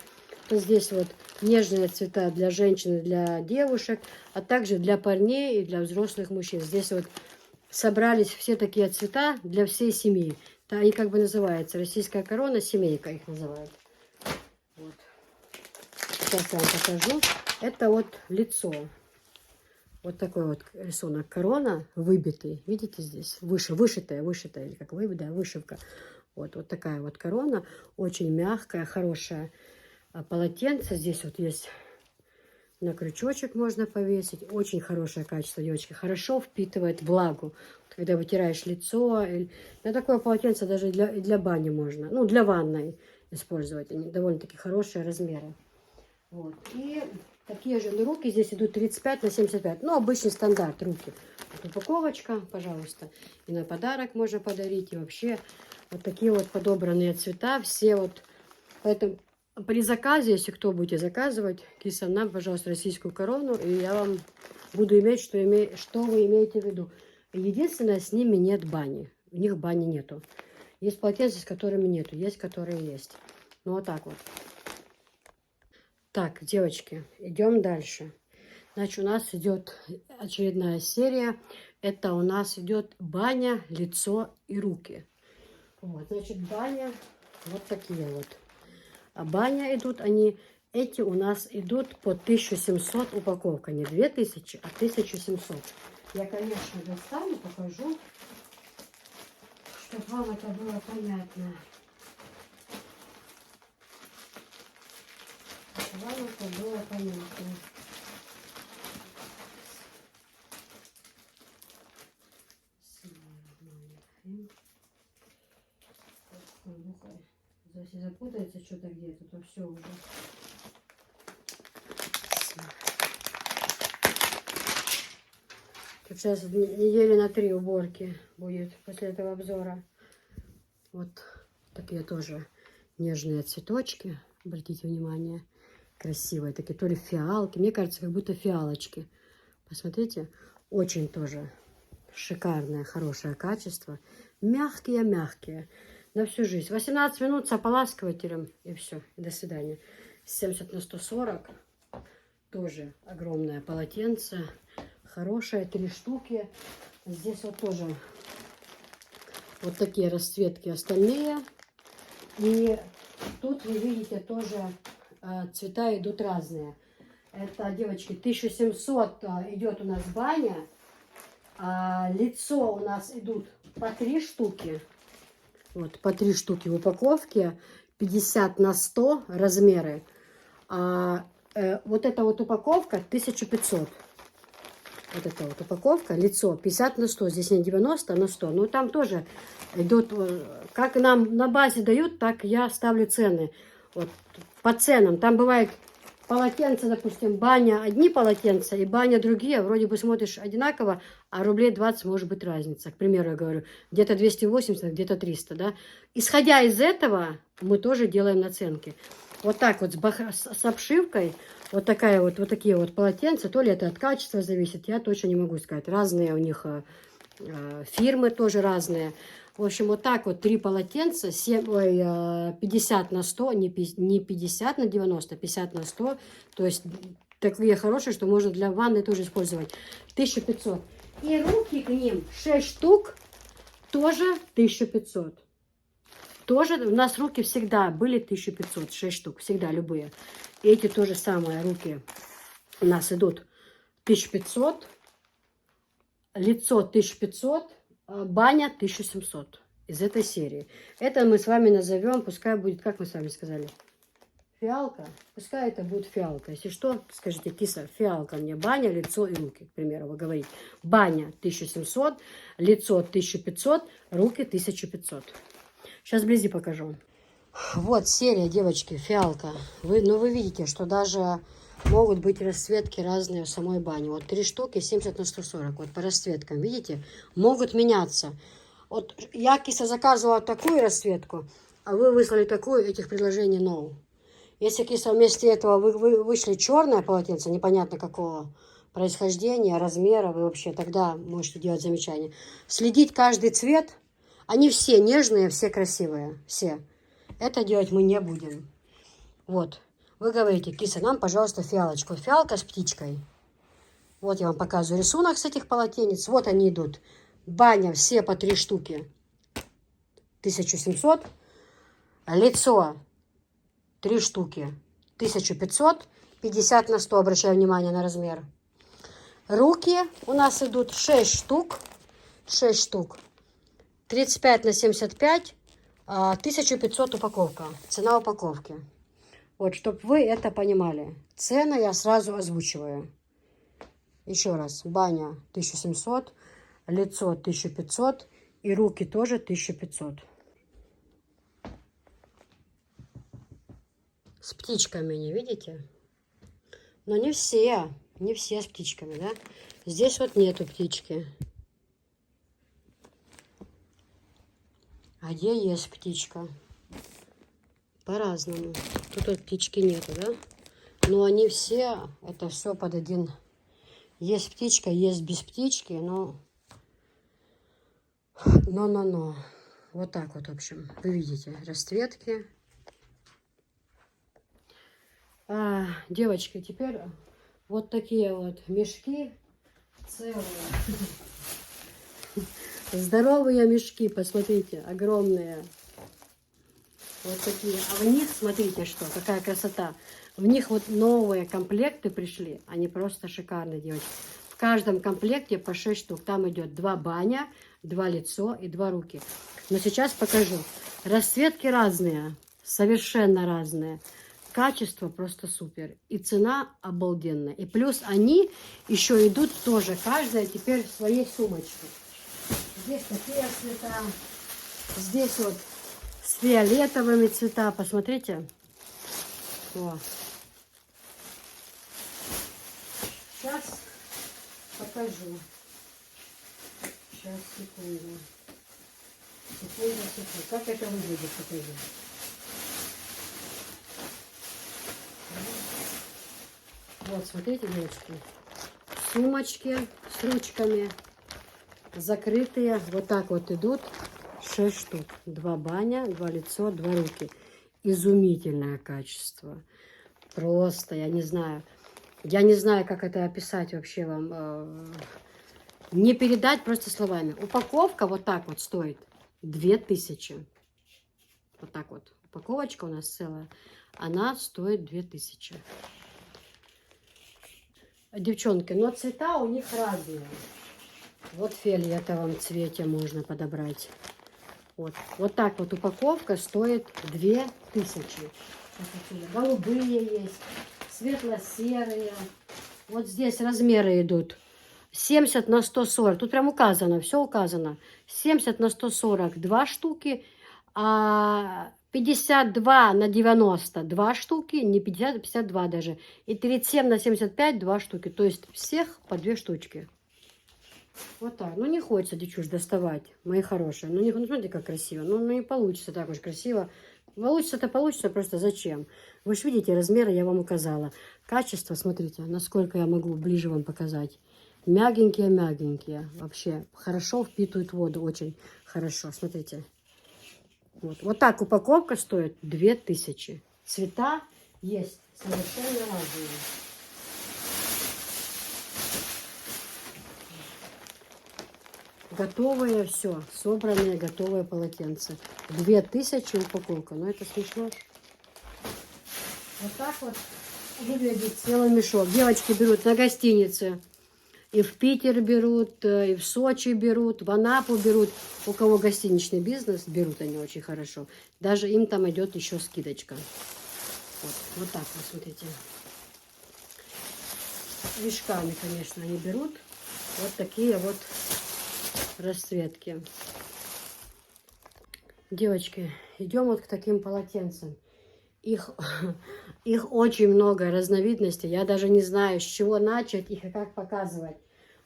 Speaker 1: то здесь вот нежные цвета для женщин и для девушек, а также для парней и для взрослых мужчин. Здесь вот собрались все такие цвета для всей семьи. Это они как бы называются российская корона, семейка их называют. Вот. Сейчас я вам покажу. Это вот лицо. Вот такой вот рисунок корона, выбитый. Видите здесь? Вышитая, или как выбитая, вышивка. Вот такая вот корона. Очень мягкая, хорошая. Полотенце. Здесь вот есть на крючочек можно повесить. Очень хорошее качество, девочки. Хорошо впитывает влагу. Когда вытираешь лицо. На такое полотенце даже для бани можно. Ну, для ванной использовать. Они довольно-таки хорошие размеры. Вот. И такие же руки здесь идут 35 на 75. Ну, обычный стандарт руки. Вот упаковочка, пожалуйста. И на подарок можно подарить. И вообще вот такие вот подобранные цвета. Все вот. Поэтому при заказе, если кто будете заказывать, киса нам, пожалуйста, российскую корону. И я вам буду иметь, что вы имеете в виду. Единственное, с ними нет бани. У них бани нету. Есть полотенца, с которыми нету. Есть, которые есть. Ну, вот так вот. Так, девочки, идем дальше. Значит, у нас идет очередная серия. Это у нас идет баня, лицо и руки. Вот, значит, баня, вот такие вот. А баня идут они, эти у нас идут по 1700 упаковка. Не 2000, а 1700. Я, конечно, достану, покажу, чтобы вам это было понятно. Вам это было понятно. Если запутается что-то где-то, то все уже. Тут сейчас недели на 3 уборки будет после этого обзора. Вот такие тоже нежные цветочки. Обратите внимание. Красивые такие, то ли фиалки. Мне кажется, как будто фиалочки. Посмотрите. Очень тоже шикарное, хорошее качество. Мягкие-мягкие. На всю жизнь. 18 минут с ополаскивателем. И все. До свидания. 70 на 140. Тоже огромное полотенце. Хорошее. 3 штуки. Здесь вот тоже вот такие расцветки остальные. И тут вы видите тоже цвета идут разные. Это, девочки, 1700 идет у нас баня. Лицо у нас идут по 3 штуки. Вот, по 3 штуки в упаковке. 50 на 100 размеры. Вот эта вот упаковка 1500. Вот эта вот упаковка. Лицо 50 на 100. Здесь не 90 на 100. Но там тоже идут, как нам на базе дают, так я ставлю цены. Вот, по ценам. Там бывает полотенца, допустим, баня одни полотенца и баня другие. Вроде бы смотришь одинаково, а рублей 20 может быть разница. К примеру, я говорю, где-то 280, где-то 300, да. Исходя из этого, мы тоже делаем наценки. Вот так вот с обшивкой, вот такие вот полотенца. То ли это от качества зависит, я точно не могу сказать. Разные у них фирмы тоже разные. В общем, вот так вот 3 полотенца, 50 на 100, не 50 на 90, 50 на 100. То есть такие хорошие, что можно для ванны тоже использовать. 1500. И руки к ним 6 штук, тоже 1500. Тоже у нас руки всегда были 1500, 6 штук, всегда любые. И эти тоже самые руки у нас идут 1500, лицо 1500, баня 1700 из этой серии. Это мы с вами назовем, пускай будет, как мы с вами сказали, фиалка. Пускай это будет фиалка. Если что, скажите, киса, фиалка мне, баня, лицо и руки, к примеру, вы говорите. Баня 1700, лицо 1500, руки 1500. Сейчас вблизи покажу. Вот серия, девочки, фиалка. Вы видите, что даже могут быть расцветки разные в самой бане. Вот 3 штуки 70 на 140. Вот по расцветкам, видите? Могут меняться. Вот я, киса, заказывала такую расцветку, а вы выслали такую, этих предложений no. Если, киса, вместе этого вы вышли черное полотенце, непонятно какого происхождения, размера, вы вообще тогда можете делать замечания. Следить каждый цвет. Они все нежные, все красивые, все. Это делать мы не будем. Вот. Вы говорите, киса, нам, пожалуйста, фиалочку. Фиалка с птичкой. Вот я вам показываю рисунок с этих полотенец. Вот они идут. Баня, все по 3 штуки. 1700. Лицо 3 штуки. 1500. 50 на 100. Обращаю внимание на размер. Руки у нас идут 6 штук. 6 штук. 35 на 75, 1500 упаковка, цена упаковки. Вот, чтобы вы это понимали. Цены я сразу озвучиваю. Еще раз, баня 1700, лицо 1500 и руки тоже 1500. С птичками, не видите? Но не все с птичками, да? Здесь вот нету птички. А где есть птичка? По-разному. Тут вот птички нету, да? Но они все, это все под один. Есть птичка, есть без птички, но. Вот так вот, в общем. Вы видите расцветки. Девочки, теперь вот такие вот мешки целые. Здоровые мешки, посмотрите, огромные. Вот такие. А в них, смотрите, что, какая красота. В них вот новые комплекты пришли. Они просто шикарные, девочки. В каждом комплекте по 6 штук. Там идет 2 баня, 2 лицо и 2 руки. Но сейчас покажу. Расцветки разные, совершенно разные. Качество просто супер. И цена обалденная. И плюс они еще идут тоже, каждая теперь в своей сумочке. Здесь такие цвета. Здесь вот с фиолетовыми цвета. Посмотрите. О. Сейчас покажу. Сейчас, секунду. Секунду. Как это выглядит, покажу. Вот, смотрите, девочки. Сумочки с ручками. Закрытые. Вот так вот идут. 6 штук. 2 баня, 2 лицо, 2 руки. Изумительное качество. Просто, я не знаю. Я не знаю, как это описать вообще вам. Не передать просто словами. Упаковка вот так вот стоит 2000. Вот так вот. Упаковочка у нас целая. Она стоит 2000. Девчонки, но цвета у них разные. Вот в фиолетовом цвете можно подобрать. Вот так вот упаковка стоит 2000. Голубые есть, светло-серые. Вот здесь размеры идут. 70 на 140. Тут прям указано, все указано. 70 на 140 2 штуки, а 52 на 90 2 штуки, не 50, а 52 даже. И 37 на 75 2 штуки. То есть всех по 2 штучки. Вот так. Ну, не хочется, девчуш, доставать, мои хорошие. Ну, смотрите, как красиво. Ну, не получится так уж красиво. Получится-то получится, просто зачем? Вы же видите, размеры я вам указала. Качество, смотрите, насколько я могу ближе вам показать. Мягенькие-мягенькие. Вообще хорошо впитывают воду. Очень хорошо. Смотрите. Вот так упаковка стоит 2000. Цвета есть совершенно разные. Готовые все. Собранные готовые полотенца. 2000 упаковка. Ну это смешно. Вот так вот выглядит целый мешок. Девочки берут на гостинице. И в Питер берут, и в Сочи берут, в Анапу берут. У кого гостиничный бизнес, берут они очень хорошо. Даже им там идет еще скидочка. Вот так вот, смотрите. Мешками, конечно, они берут. Вот такие вот расцветки. Девочки, идем вот к таким полотенцам. Их очень много разновидностей. Я даже не знаю, с чего начать их и как показывать.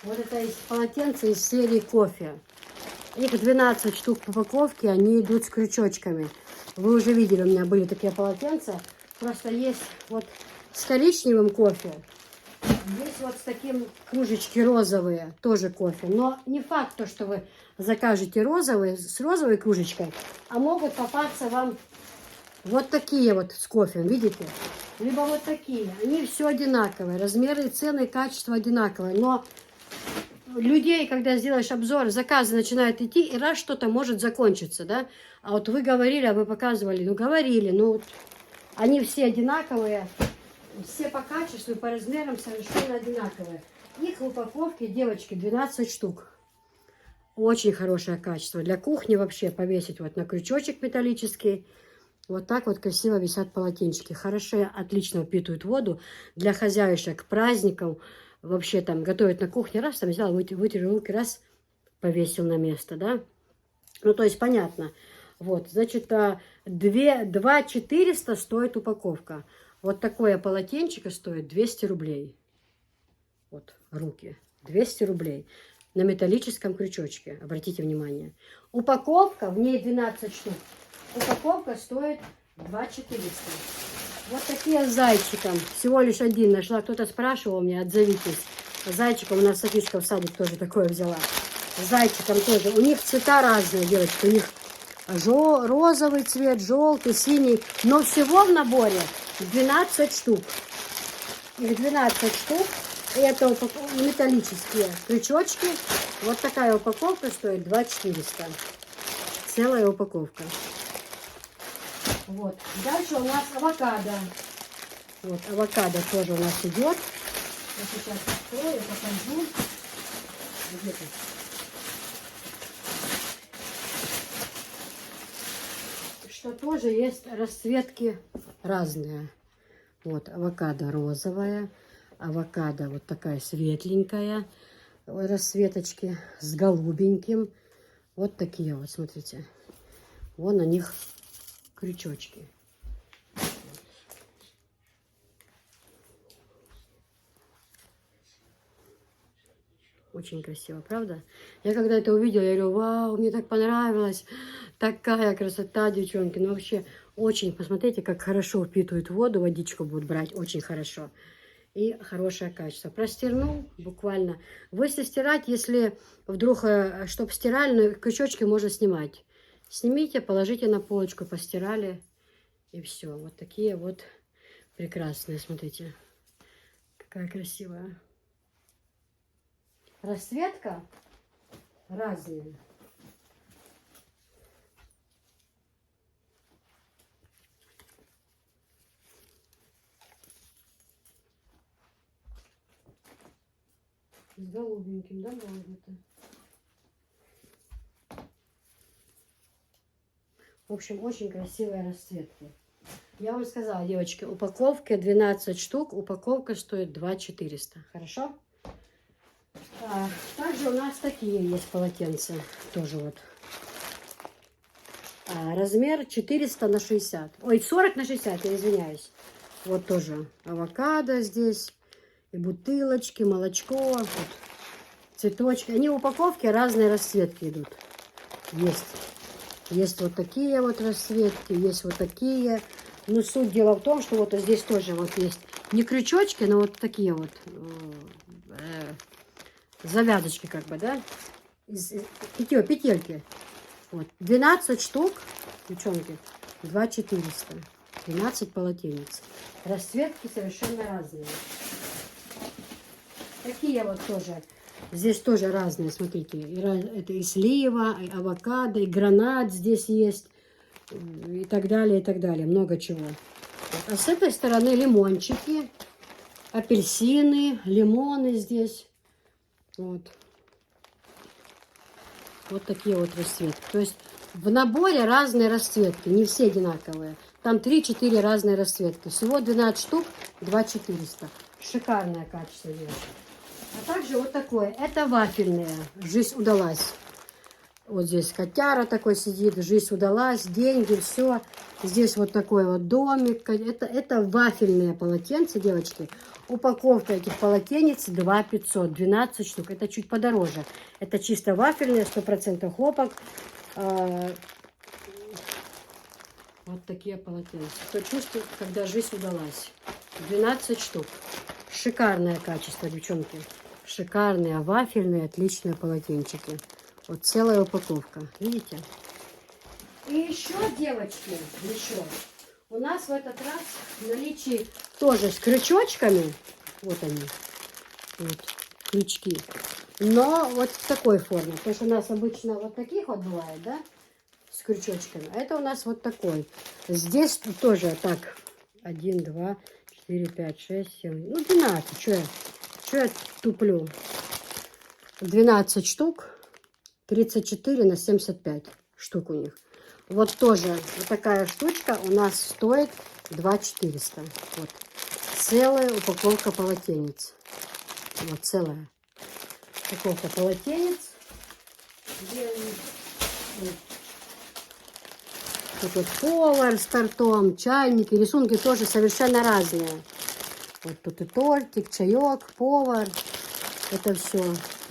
Speaker 1: Вот это из полотенца из серии кофе. Их 12 штук в упаковке, они идут с крючочками. Вы уже видели, у меня были такие полотенца. Просто есть вот с коричневым кофе. Есть вот с таким кружечки розовые, тоже кофе. Но не факт, то, что вы закажете розовые, с розовой кружечкой, а могут попасться вам вот такие вот с кофе, видите? Либо вот такие. Они все одинаковые. Размеры, цены, качество одинаковые. Но людей, когда сделаешь обзор, заказы начинают идти, и раз что-то может закончиться, да? А вот вы говорили, а вы показывали, ну говорили, ну они все одинаковые, все по качеству и по размерам совершенно одинаковые. Их в упаковке, девочки, 12 штук. Очень хорошее качество. Для кухни вообще повесить вот на крючочек металлический. Вот так вот красиво висят полотенчики. Хорошие, отлично впитывают воду. Для хозяюшек к праздникам вообще там готовят на кухне. Раз, там взял, вытер руки, раз, повесил на место, да. Ну, то есть, понятно. Вот, значит, 2400 стоит упаковка. Вот такое полотенчико стоит 200 рублей. Вот, руки. 200 рублей. На металлическом крючочке. Обратите внимание. Упаковка, в ней 12 штук. Упаковка стоит 2400. Вот такие с зайчиком. Всего лишь один нашла. Кто-то спрашивал меня, отзовитесь. Зайчиком у нас Софичка в садик тоже такое взяла. С зайчиком тоже. У них цвета разные, девочки. У них розовый цвет, желтый, синий. Но всего в наборе 12 штук. Их 12 штук. И это металлические крючочки. Вот такая упаковка стоит 2400. Целая упаковка. Вот. Дальше у нас авокадо. Вот, авокадо тоже у нас идет. Я сейчас открою, покажу. Где-то. Что тоже есть расцветки разные. Вот, авокадо розовая. Авокадо вот такая светленькая. Расцветочки с голубеньким. Вот такие вот, смотрите. Вон на них крючочки. Очень красиво, правда? Я когда это увидела, я говорю, вау, мне так понравилось. Такая красота, девчонки. Ну вообще очень, посмотрите, как хорошо впитывает воду, водичку будут брать, очень хорошо. И хорошее качество. Простернул буквально. Вы если стирать, если вдруг, чтобы стиральные крючочки можно снимать. Снимите, положите на полочку, постирали. И все. Вот такие вот прекрасные. Смотрите. Какая красивая. Расцветка разная. С голубеньким, да, голубеньким. В общем, очень красивые расцветки. Я вам сказала, девочки, упаковка 12 штук, упаковка стоит 2400. Хорошо? Также у нас такие есть полотенца. Тоже вот. Размер 400 на 60. Ой, 40 на 60, я извиняюсь. Вот тоже авокадо здесь. И бутылочки, молочко. Вот, цветочки. Они в упаковке разные расцветки идут. Есть. Есть вот такие вот расцветки, есть вот такие. Но суть дела в том, что вот здесь тоже вот есть не крючочки, но вот такие вот завязочки как бы, да? Петельки. Вот. 12 штук, девчонки, 2400. 12 полотенец. Расцветки совершенно разные. Такие вот тоже. Здесь тоже разные, смотрите. Это и слива, и авокадо, и гранат здесь есть. И так далее, и так далее. Много чего. А с этой стороны лимончики, апельсины, лимоны здесь. Вот. Вот такие вот расцветки. То есть в наборе разные расцветки, не все одинаковые. Там 3-4 разные расцветки. Всего 12 штук, 2400. Шикарное качество, девочки. А также вот такое. Это вафельные. Жизнь удалась. Вот здесь котяра такой сидит. Жизнь удалась. Деньги, все. Здесь вот такой вот домик. Это вафельные полотенца, девочки. Упаковка этих полотенец 2500. 12 штук. Это чуть подороже. Это чисто вафельные, 100% хлопок. Вот такие полотенца. Кто чувствует, когда жизнь удалась. 12 штук. Шикарное качество, девчонки. Шикарные вафельные, отличные полотенчики. Вот целая упаковка. Видите? И еще, девочки, еще. У нас в этот раз в наличии тоже с крючочками. Вот они. Вот крючки. Но вот в такой форме. Потому что у нас обычно вот таких вот бывает, да? С крючочками. А это у нас вот такой. Здесь тоже так. 1, 2, 4, 5, 6, 7. Ну, 12. Что я туплю? 12 штук. 34 на 75 штук у них. Вот тоже вот такая штучка у нас стоит 2400. Вот. Целая упаковка полотенец. Вот целая упаковка полотенец. Тут вот повар с тортом, чайники, рисунки тоже совершенно разные. Вот тут и тортик, чаек, повар. Это все,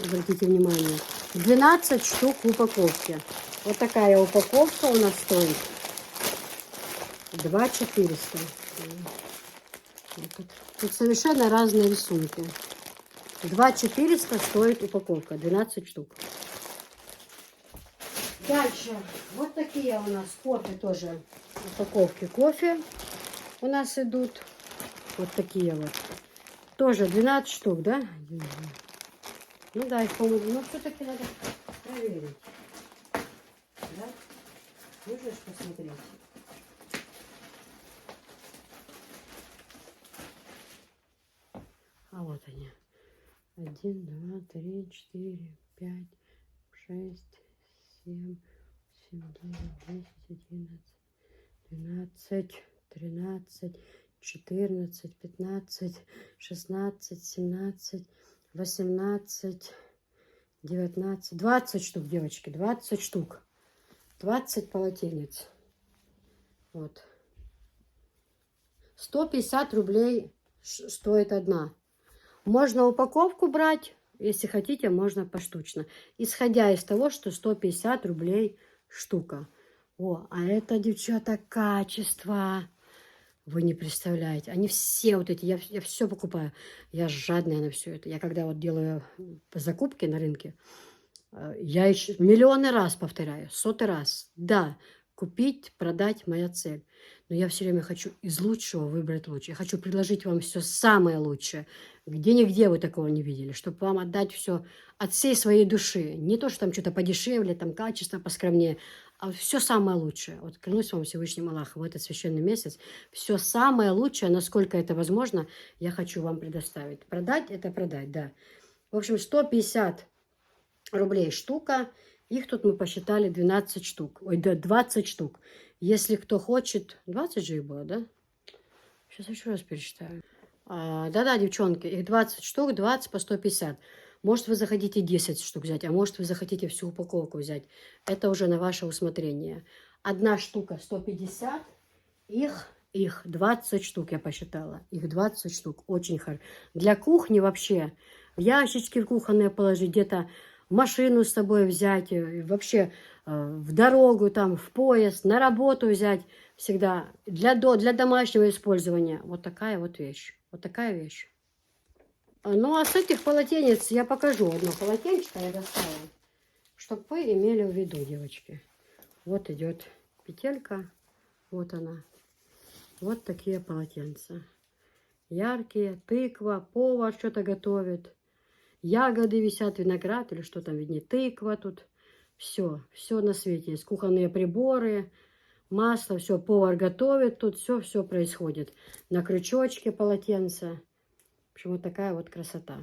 Speaker 1: обратите внимание. 12 штук в упаковке. Вот такая упаковка у нас стоит 2400. Тут совершенно разные рисунки. 2400 стоит упаковка, 12 штук. Дальше, вот такие у нас кофе тоже. Упаковки кофе у нас идут. Вот такие вот. Тоже 12 штук, да? Ну да, их, по-моему, ну все-таки надо проверить. Да? Можешь посмотреть? А вот они. 1, 2, 3, 4, 5, 6, 7, 8, 9, 10, 11, 12, 13, 14, 15, 16, 17, 18, 19, 20 штук, девочки, 20 штук. 20 полотенец. Вот. 150 рублей стоит одна. Можно упаковку брать, если хотите, можно поштучно. Исходя из того, что 150 рублей штука. О, а это, девчата, качество. Вы не представляете. Они все вот эти, я все покупаю. Я жадная на все это. Я когда вот делаю закупки на рынке, я еще миллионы раз повторяю, 100 раз. Да, купить, продать — моя цель. Но я все время хочу из лучшего выбрать лучшее. Я хочу предложить вам все самое лучшее. Где-нигде вы такого не видели. Чтобы вам отдать все от всей своей души. Не то, что там что-то подешевле, там качество поскромнее, а все самое лучшее. Вот клянусь вам Всевышним Аллахом, в этот священный месяц, все самое лучшее, насколько это возможно, я хочу вам предоставить. Продать — это продать, да. В общем, 150 рублей штука. Их тут мы посчитали 12 штук. Ой, да, 20 штук. Если кто хочет... 20 же их было, да? Сейчас еще раз пересчитаю. Да-да, девчонки, их 20 штук, 20 по 150. Может, вы захотите 10 штук взять, а может, вы захотите всю упаковку взять. Это уже на ваше усмотрение. Одна штука 150, их 20 штук я посчитала. Их 20 штук, очень хорошо. Для кухни вообще, в ящички кухонные положить, где-то машину с собой взять, вообще в дорогу, там, в поезд, на работу взять. Всегда для домашнего использования. Вот такая вот вещь. Вот такая вещь. Ну, а с этих полотенец я покажу. Одно полотенечко я достала, чтобы вы имели в виду, девочки. Вот идет петелька. Вот она. Вот такие полотенца. Яркие. Тыква, повар что-то готовит. Ягоды висят, виноград или что там виднее. Тыква тут. Все на свете есть. Кухонные приборы, масло, все. Повар готовит тут. Все происходит. На крючочке полотенца. В общем, вот такая вот красота.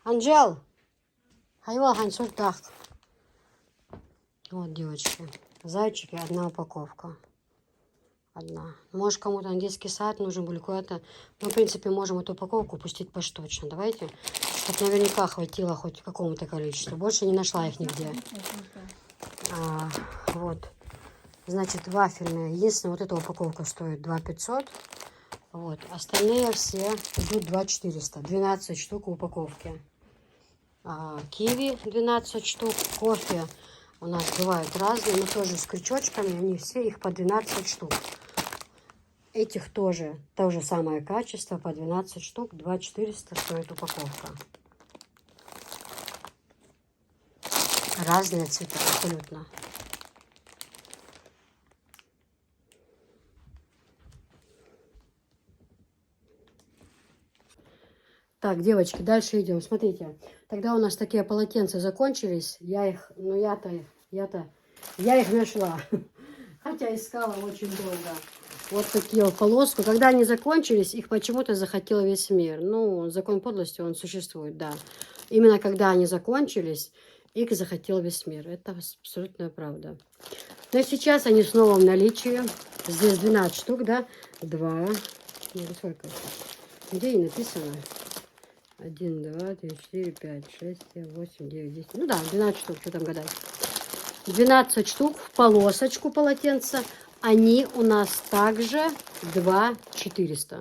Speaker 1: Анжел! Хайвал так. Вот, девочки. Зайчики, одна упаковка. Одна. Может, кому-то на детский сад нужен был куда-то. Мы, в принципе, можем эту упаковку пустить поштучно. Давайте. Чтобы наверняка хватило хоть какому-то количеству. Больше не нашла их нигде. Вот. Значит, вафельные. Единственное, вот эта упаковка стоит 2500. Вот. Остальные все идут 2400. 12 штук в упаковке. Киви 12 штук. Кофе у нас бывают разные, но тоже с крючочками. Они все их по 12 штук. Этих тоже то же самое качество, по 12 штук. 2400 стоит упаковка. Разные цвета абсолютно. Так, девочки, дальше идем. Смотрите, тогда у нас такие полотенца закончились. Я их нашла. Хотя искала очень долго. Вот такие вот полоску. Когда они закончились, их почему-то захотел весь мир. Ну, закон подлости, он существует, да. Именно когда они закончились, их захотел весь мир. Это абсолютная правда. Но сейчас они снова в наличии. Здесь 12 штук, да? 2. Нет, сколько? Где и написано? 1, 2, 3, 4, 5, 6, 7, 8, 9, 10. Ну да, 12 штук, что там гадать. 12 штук в полосочку полотенца. Они у нас также 2400.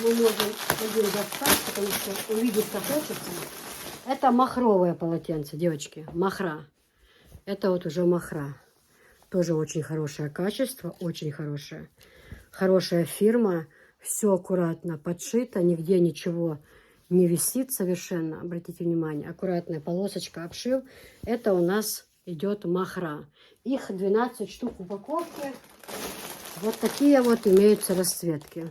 Speaker 1: Мы можем один достать, потому что увидеть-то хочется. Это махровое полотенце, девочки. Махра. Это вот уже махра. Тоже очень хорошее качество, очень хорошее. Хорошая фирма. Все аккуратно подшито, нигде ничего не висит совершенно. Обратите внимание, аккуратная полосочка, обшив. Это у нас идет махра. Их 12 штук в упаковке. Вот такие вот имеются расцветки.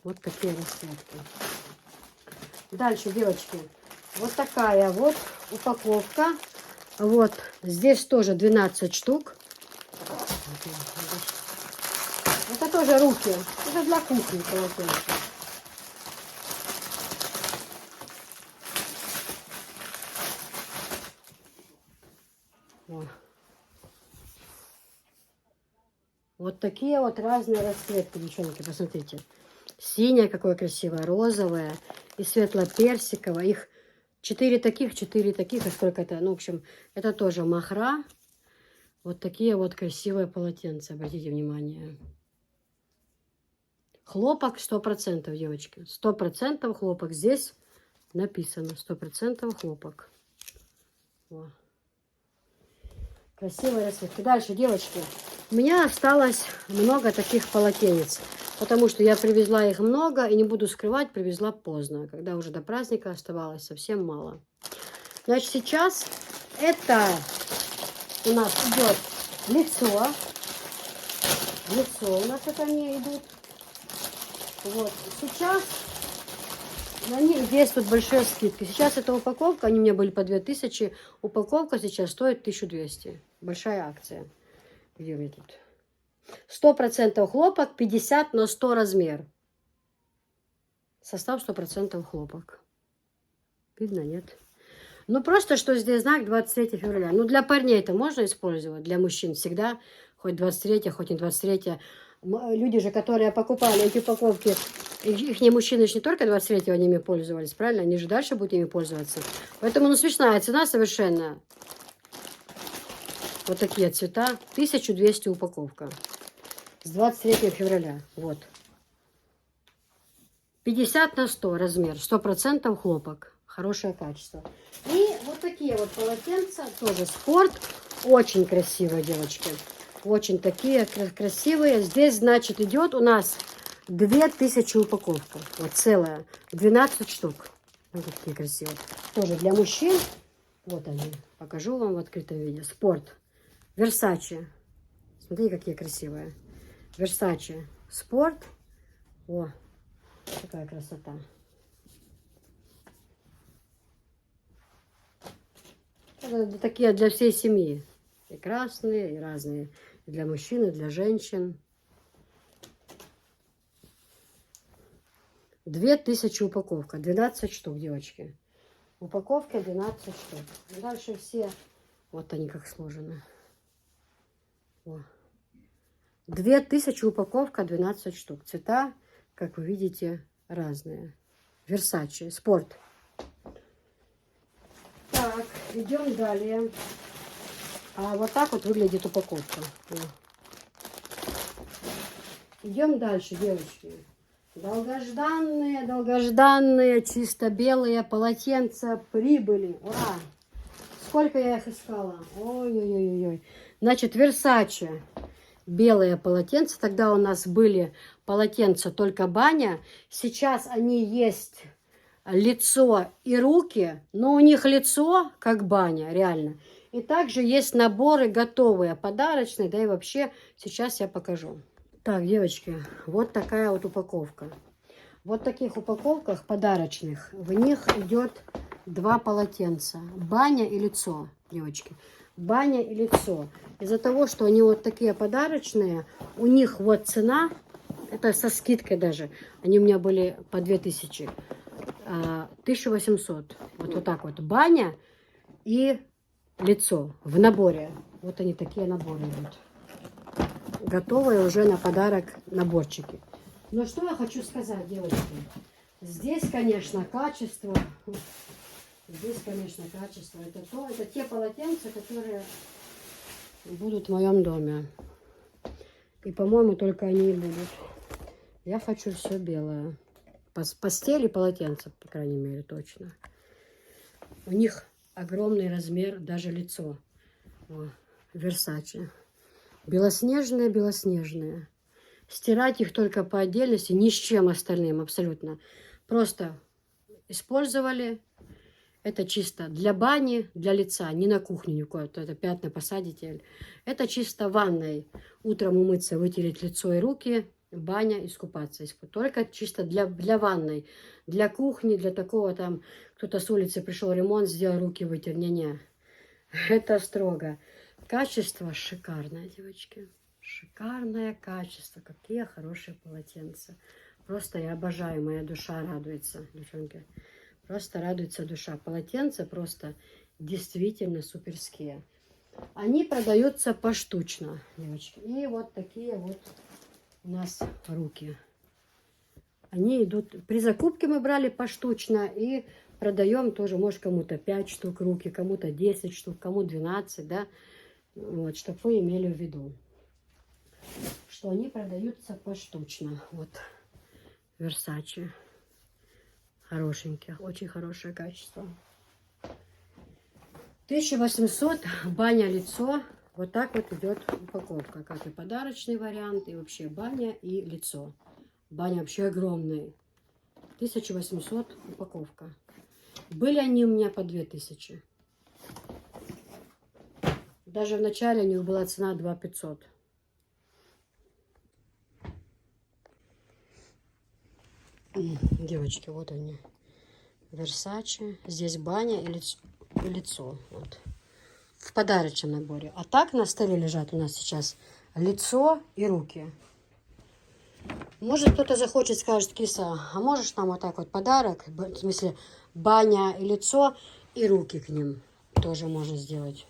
Speaker 1: Вот такие расцветки. Дальше, девочки, вот такая вот упаковка. Вот здесь тоже 12 штук. Это тоже руки. Это для кухни полотенце. Вот такие вот разные расцветки, девчонки, посмотрите. Синяя, какое красивое, розовое и светло-персиковое. Их 4 таких, и сколько это? Ну, в общем, это тоже махра. Вот такие вот красивые полотенца, обратите внимание. Хлопок 100%, девочки. 100% хлопок. Здесь написано 100% хлопок. О. Красивые расцветки. Дальше, девочки. У меня осталось много таких полотенец. Потому что я привезла их много. И не буду скрывать, привезла поздно. Когда уже до праздника оставалось совсем мало. Значит, сейчас это у нас идет лицо. Лицо у нас это они идут. Вот, сейчас на них действуют большие скидки. Сейчас эта упаковка, они у меня были по 2000, упаковка сейчас стоит 1200. Большая акция. Где мне тут? 100% хлопок, 50 на 100 размер. Состав 100% хлопок. Видно, нет? Ну, просто, что здесь знак 23 февраля. Ну, для парней это можно использовать, для мужчин всегда. Хоть 23, хоть не 23. Люди же, которые покупали эти упаковки, их мужчины же не только 23-го ними пользовались, правильно? Они же дальше будут ими пользоваться. Поэтому, ну, смешная цена совершенно. Вот такие цвета. 1200 упаковка. С 23 февраля. Вот. 50 на 100 размер. 100% хлопок. Хорошее качество. И вот такие вот полотенца. Тоже спорт. Очень красивые, девочки. Очень такие красивые. Здесь, значит, идет у нас 2000 упаковка. Вот целая. 12 штук. Вот такие красивые. Тоже для мужчин. Вот они. Покажу вам в открытом виде. Спорт. Версачи. Смотрите, какие красивые. Версачи. Спорт. О, какая красота. Это такие для всей семьи. И красные, и разные. И для мужчин, и для женщин. 2000 упаковка. 12 штук, девочки. Упаковка 12 штук. И дальше все. Вот они как сложены. О. 2000 упаковка, 12 штук. Цвета, как вы видите, разные. Версачи. Спорт. Так, идем далее. А вот так вот выглядит упаковка. Идем дальше, девочки. Долгожданные, чисто белые полотенца прибыли. Ура! Сколько я их искала? Ой-ой-ой-ой. Значит, Версачи. Белые полотенца. Тогда у нас были полотенца только баня. Сейчас они есть лицо и руки, но у них лицо как баня, реально. И также есть наборы готовые, подарочные, да и вообще сейчас я покажу. Так, девочки, вот такая вот упаковка. Вот в таких упаковках подарочных, в них идет 2 полотенца. Баня и лицо, девочки. Баня и лицо. Из-за того, что они вот такие подарочные, у них вот цена, это со скидкой даже, они у меня были по 2000, 1800. Вот так вот баня и лицо в наборе. Вот они такие наборы идут. Готовые уже на подарок наборчики. Но что я хочу сказать, девочки. Здесь, конечно, качество. Здесь, конечно, качество. Это те полотенца, которые будут в моем доме. И, по-моему, только они и будут. Я хочу все белое. Постель и полотенца, по крайней мере, точно. У них огромный размер, даже лицо. Версачи. Белоснежные, белоснежные. Стирать их только по отдельности, ни с чем остальным абсолютно. Просто использовали. Это чисто для бани, для лица, не на кухню никакое. Это пятна посадите. Это чисто в ванной. Утром умыться, вытереть лицо и руки. Баня, искупаться. Только чисто для ванной. Для кухни, для такого там, кто-то с улицы пришел, ремонт сделал, руки вытер. Не-не. Это строго. Качество шикарное, девочки. Шикарное качество. Какие хорошие полотенца. Просто я обожаю. Моя душа радуется, девчонки. Просто радуется душа. Полотенца просто действительно суперские. Они продаются поштучно, девочки. И вот такие вот у нас руки. Они идут... При закупке мы брали поштучно и продаем тоже, может, кому-то 5 штук руки, кому-то 10 штук, кому 12, да. Вот, чтобы вы имели в виду, что они продаются поштучно. Вот, Версачи. Хорошенькие, очень хорошее качество. 1800, баня, лицо. Вот так вот идет упаковка, как и подарочный вариант, и вообще баня и лицо. Баня вообще огромная. 1800 упаковка. Были они у меня по 2000. Даже в начале у них была цена 2500. Девочки, вот они. Версачи. Здесь баня и лицо. Вот. В подарочном наборе. А так на столе лежат у нас сейчас лицо и руки. Может, кто-то захочет, скажет: Киса, а можешь нам вот так вот подарок? В смысле, баня и лицо, и руки к ним тоже можно сделать.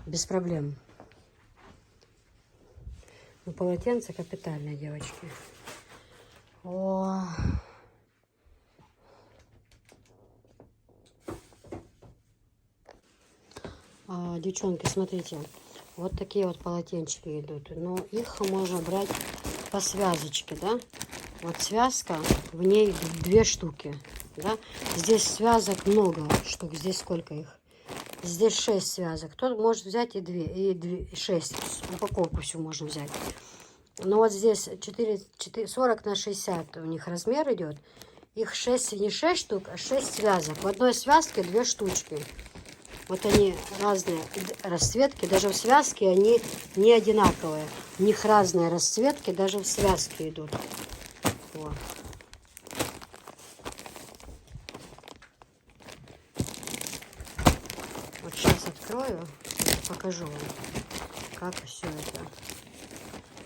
Speaker 1: Без проблем. Ну, полотенце капитальное, девочки. О. Девчонки, смотрите. Вот такие вот полотенчики идут. Но их можно брать по связочке, да? Вот связка, в ней 2 штуки, да? Здесь связок много штук. Здесь сколько их? Здесь 6 связок. Кто может взять и 2, и 6. Упаковку всю можно взять. Но вот здесь 40 на 60 у них размер идет. Их 6, не 6 штук, а 6 связок. В одной связке 2 штучки. Вот они разные расцветки. Даже в связке они не одинаковые. У них разные расцветки, даже в связке идут. Вот. Вот сейчас открою, покажу вам, как все это.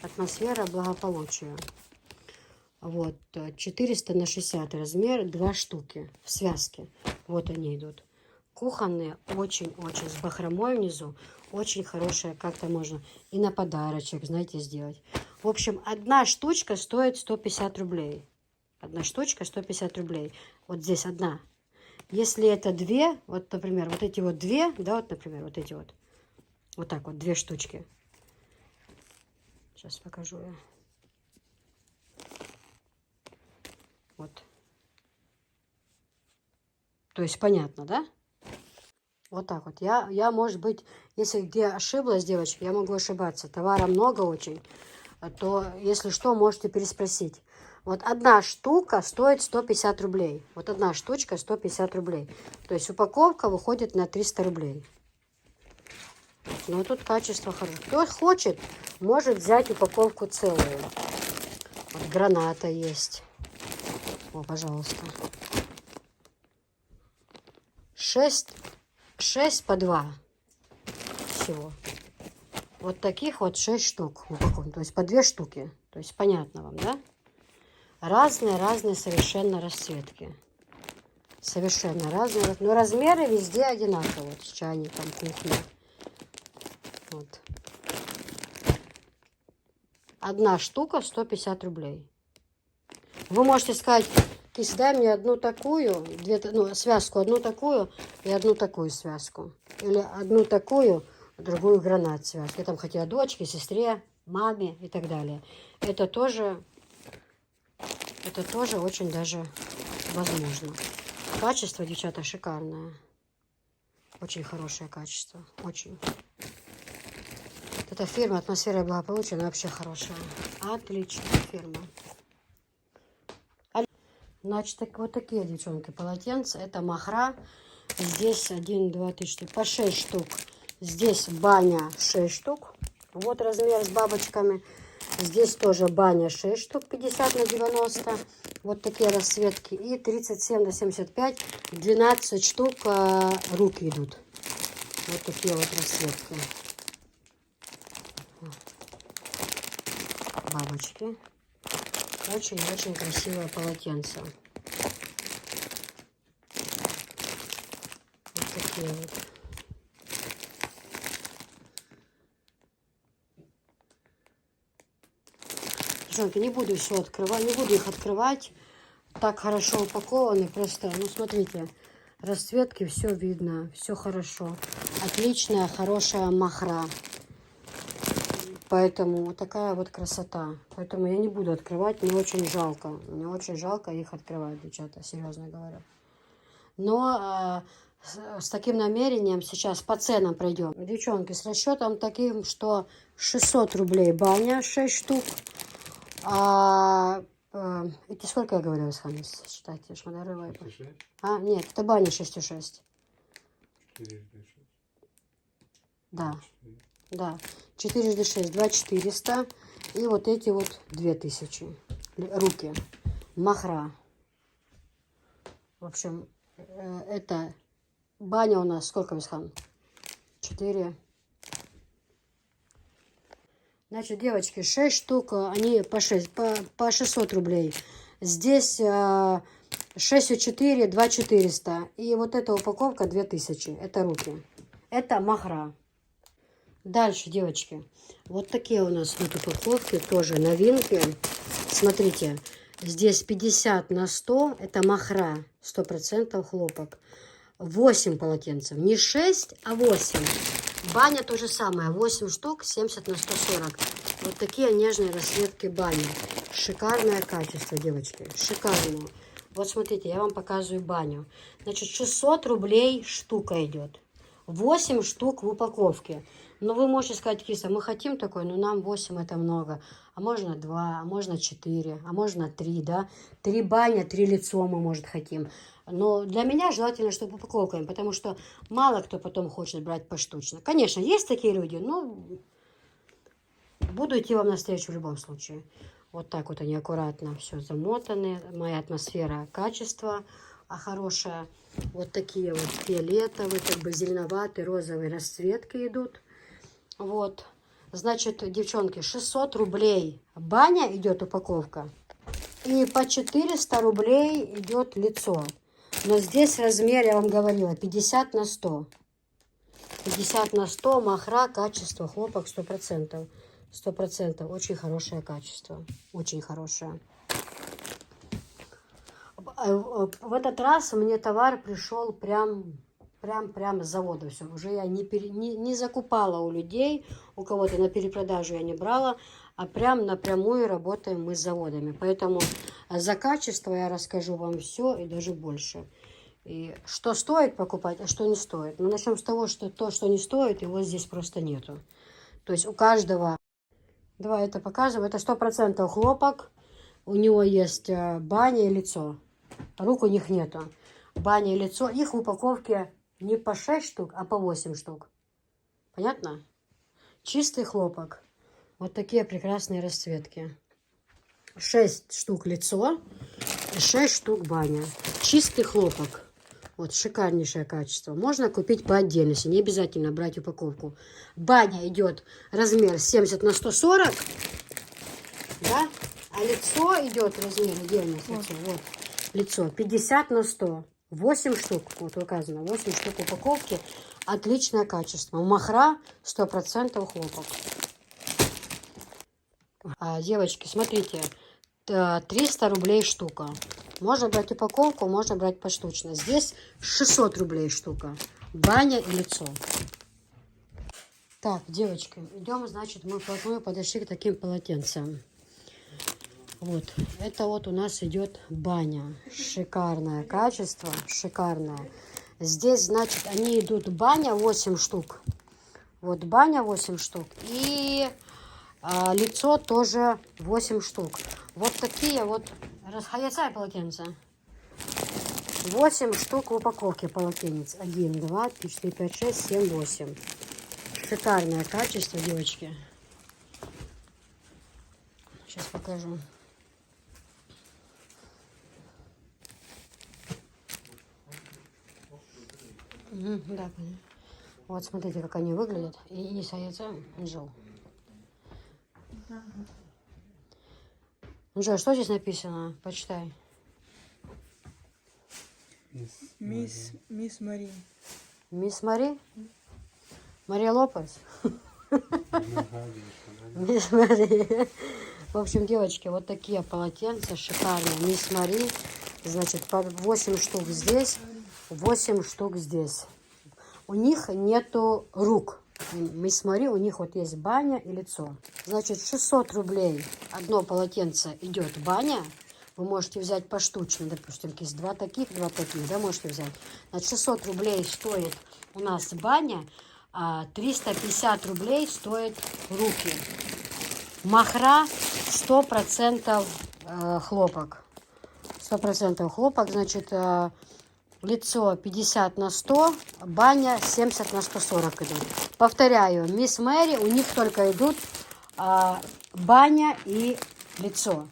Speaker 1: Атмосфера благополучия. Вот, 400 на 60 размер, 2 штуки в связке. Вот они идут. Кухонные, очень-очень, с бахромой внизу. Очень хорошая, как-то можно и на подарочек, знаете, сделать. В общем, одна штучка стоит 150 рублей. Одна штучка 150 рублей. Вот здесь одна. Если это 2, вот, например, вот эти вот 2, да, вот, например, вот эти вот. Вот так вот, 2 штучки. Сейчас покажу я. Вот. То есть понятно, да? Вот так вот. Я, может быть, если где ошиблась, девочки, я могу ошибаться. Товара много очень. То, если что, можете переспросить. Вот одна штука стоит 150 рублей. Вот одна штучка 150 рублей. То есть упаковка выходит на 300 рублей. Но тут качество хорошее. Кто хочет, может взять упаковку целую. Вот граната есть. О, пожалуйста. 6 по 2 всего. Вот таких вот 6 штук упаковки. То есть по 2 штуки. То есть понятно вам, да? Разные совершенно расцветки. Совершенно разные. Но размеры везде одинаковые. Вот чайник, там кухня. Вот. Одна штука 150 рублей. Вы можете сказать, Кись, дай мне одну такую, связку одну такую и одну такую связку. Или одну такую, другую гранат связку. Я там хотела дочке, сестре, маме и так далее. Это тоже очень даже возможно. Качество, девчата, шикарное. Очень хорошее качество. Очень. Эта фирма «Атмосфера и благополучие», она вообще хорошая. Отличная фирма. Значит, вот такие, девчонки, полотенца. Это махра. Здесь 1, 2, 3, 4, по 6 штук. Здесь баня 6 штук. Вот размер с бабочками. Здесь тоже баня 6 штук, 50 на 90. Вот такие расцветки. И 37 на 75, 12 штук руки идут. Вот такие вот расцветки. Бабочки. Очень-очень красивое полотенце. Вот такие вот. Девчонки, не буду все открывать, не буду их открывать. Так хорошо упакованы, просто, ну смотрите, расцветки, все видно, все хорошо. Отличная, хорошая махра. Поэтому вот такая вот красота. Поэтому я не буду открывать, мне очень жалко. Мне очень жалко их открывать, девчата, серьезно говорю. Но с таким намерением сейчас по ценам пройдем. Девчонки, с расчетом таким, что 600 рублей баня, 6 штук. Эти сколько я говорила, Ханис? Считайте, шмадарывай. Нет, это баня 6,6. Да. Да. 4×6, 2400. И вот эти вот 2000. Руки. Махра. В общем, это баня у нас сколько, Висхан? 4. Значит, девочки, 6 штук, они по 600 рублей. Здесь 6,4, 2,400. И вот эта упаковка 2000. Это руки. Это махра. Дальше, девочки, вот такие у нас вот упаковки, тоже новинки. Смотрите, здесь 50 на 100, это махра, 100% хлопок. 8 полотенцев, не 6, а 8. Баня то же самое, 8 штук, 70 на 140. Вот такие нежные расцветки бани. Шикарное качество, девочки, шикарное. Вот смотрите, я вам показываю баню. Значит, 600 рублей штука идет. 8 штук в упаковке. Но вы можете сказать, Киса, мы хотим такой, но нам 8 это много. А можно 2, а можно 4, а можно 3, да? 3 баня, 3 лицо мы, может, хотим. Но для меня желательно, чтобы упаковками, потому что мало кто потом хочет брать поштучно. Конечно, есть такие люди, но буду идти вам навстречу в любом случае. Вот так вот они аккуратно все замотаны. Моя атмосфера, качество хорошее. Вот такие вот фиолетовые, как бы зеленоватые, розовые расцветки идут. Вот. Значит, девчонки, 600 рублей баня идет упаковка. И по 400 рублей идет лицо. Но здесь размер, я вам говорила, 50 на 100. 50 на 100, махра, качество, хлопок 100%. 100%. Очень хорошее качество. Очень хорошее. В этот раз мне товар пришел прям с завода. Все. Уже я не закупала у людей, у кого-то на перепродажу я не брала, а прям напрямую работаем мы с заводами. Поэтому за качество я расскажу вам все и даже больше. И что стоит покупать, а что не стоит. Но начнем с того, что то, что не стоит, его здесь просто нету. То есть у каждого... Давай это показываю. Это 100% хлопок. У него есть баня и лицо. Рук у них нету. Баня и лицо. Их в упаковке не по 6 штук, а по 8 штук. Понятно? Чистый хлопок. Вот такие прекрасные расцветки. 6 штук лицо и 6 штук баня. Чистый хлопок. Вот шикарнейшее качество. Можно купить по отдельности. Не обязательно брать упаковку. Баня идет размер 70 на 140. Да? А лицо идет размер, где у нас лицо? Вот. Лицо 50 на 100. 8 штук, вот указано, 8 штук упаковки. Отличное качество. Махра 100% хлопок. Девочки, смотрите, 300 рублей штука. Можно брать упаковку, можно брать поштучно. Здесь 600 рублей штука. Баня и лицо. Так, девочки, идем, значит, мы вплотную подошли к таким полотенцам. Вот, это вот у нас идет баня. Шикарное качество, шикарное. Здесь, значит, они идут баня 8 штук. Вот баня 8 штук. И лицо тоже 8 штук. Вот такие вот расхаяцай полотенца. 8 штук в упаковке полотенец. 1, 2, 3, 4, 5, 6, 7, 8. Шикарное качество, девочки. Сейчас покажу. Да, вот смотрите, как они выглядят. И не саяца, Джо. Джо, что здесь написано? Почитай.
Speaker 3: Мисс Мари.
Speaker 1: Мисс Мари? Мария Лопес? Мисс Мари. В общем, девочки, вот такие полотенца шикарные. Мисс Мари. Значит, по 8 штук здесь. 8 штук здесь. У них нету рук. Мисс Мари, у них вот есть баня и лицо. Значит, 600 рублей одно полотенце идет баня. Вы можете взять поштучно, допустим, есть два таких, да, можете взять. Значит, 600 рублей стоит у нас баня, а 350 рублей стоит руки. Махра 100% хлопок. 100% хлопок, значит, лицо 50 на 100, баня 70 на 140 идут. Повторяю, Мисс Мэри, у них только идут баня и лицо.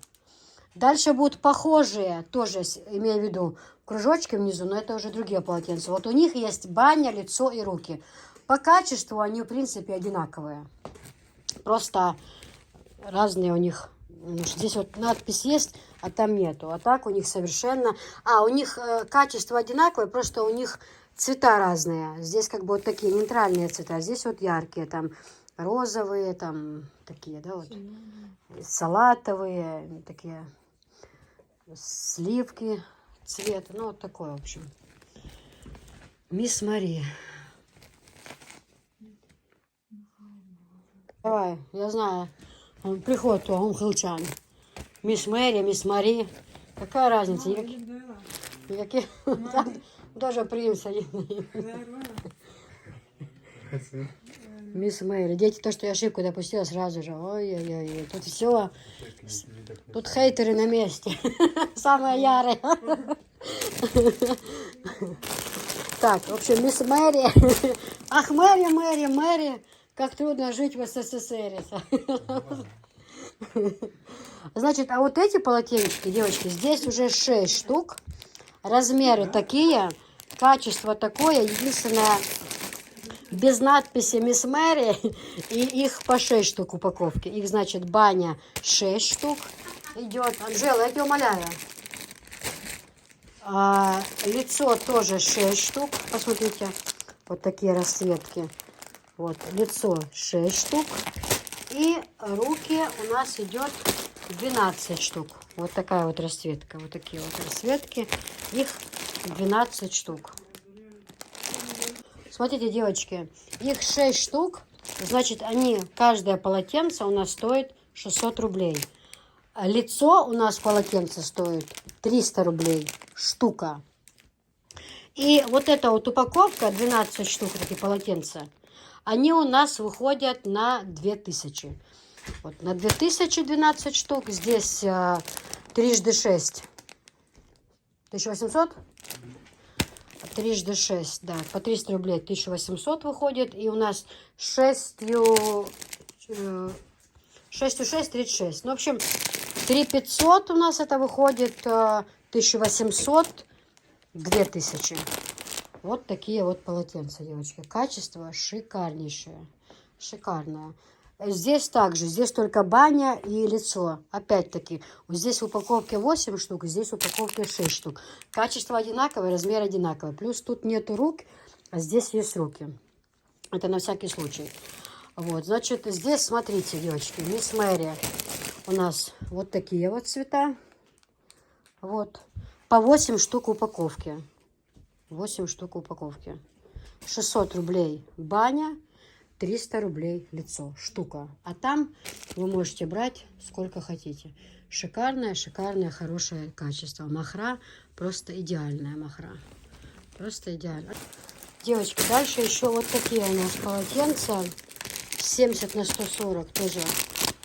Speaker 1: Дальше будут похожие, тоже имея в виду кружочки внизу, но это уже другие полотенца. Вот у них есть баня, лицо и руки. По качеству они, в принципе, одинаковые. Просто разные у них. Здесь вот надпись есть, а там нету. А так у них совершенно... у них качество одинаковое, просто у них цвета разные. Здесь как бы вот такие нейтральные цвета. Здесь вот яркие, там розовые, там такие, да, вот. Салатовые, такие сливки цвет. Ну, вот такой, в общем. Мисс Мари. Давай, я знаю. Он приходит, он хилчан. Мисс Мэри, Мисс Мари. Какая разница? Никакие. Даже принца. Мисс Мэри. Дети, то, что я ошибку допустила сразу же. Ой-ой-ой. Тут все. Тут хейтеры на месте. Самые ярые. Так, в общем, мисс Мэри. Ах, Мэри. Как трудно жить в СССР. Значит, а вот эти полотенчики, девочки, здесь уже 6 штук. Размеры такие. Качество такое. Единственное, без надписи Мисс Мэри. И их по 6 штук упаковки. Их, значит, баня 6 штук идет. Анжела, я тебя умоляю. Лицо тоже 6 штук. Посмотрите. Вот такие расцветки. Вот, лицо 6 штук. И руки у нас идет 12 штук. Вот такая вот расцветка. Вот такие вот расцветки. Их 12 штук. Смотрите, девочки, их 6 штук. Значит, каждое полотенце у нас стоит 600 рублей. Лицо у нас полотенце стоит 300 рублей штука. И вот эта вот упаковка, 12 штук, такие полотенца, они у нас выходят на 2000. Вот, на 2000 12 штук. Здесь трижды 6. 1800? Трижды 6, да, по 300 рублей 1800 выходит. И у нас 6 6 36. Ну, в общем, 3500 у нас это выходит, 1800, 2000. Вот такие вот полотенца, девочки. Качество шикарнейшее. Шикарное. Здесь также, здесь только баня и лицо. Опять-таки, вот здесь в упаковке 8 штук, здесь в упаковке 6 штук. Качество одинаковое, размер одинаковый. Плюс тут нету рук, а здесь есть руки. Это на всякий случай. Вот, значит, здесь, смотрите, девочки, Мисс Мэри. У нас вот такие вот цвета. Вот. По 8 штук в упаковке. 8 штук в упаковке. 600 рублей баня. 300 рублей лицо, штука. А там вы можете брать сколько хотите. Шикарное, хорошее качество. Махра просто идеальная махра. Просто идеально. Девочки, дальше еще вот такие у нас полотенца. 70 на 140 тоже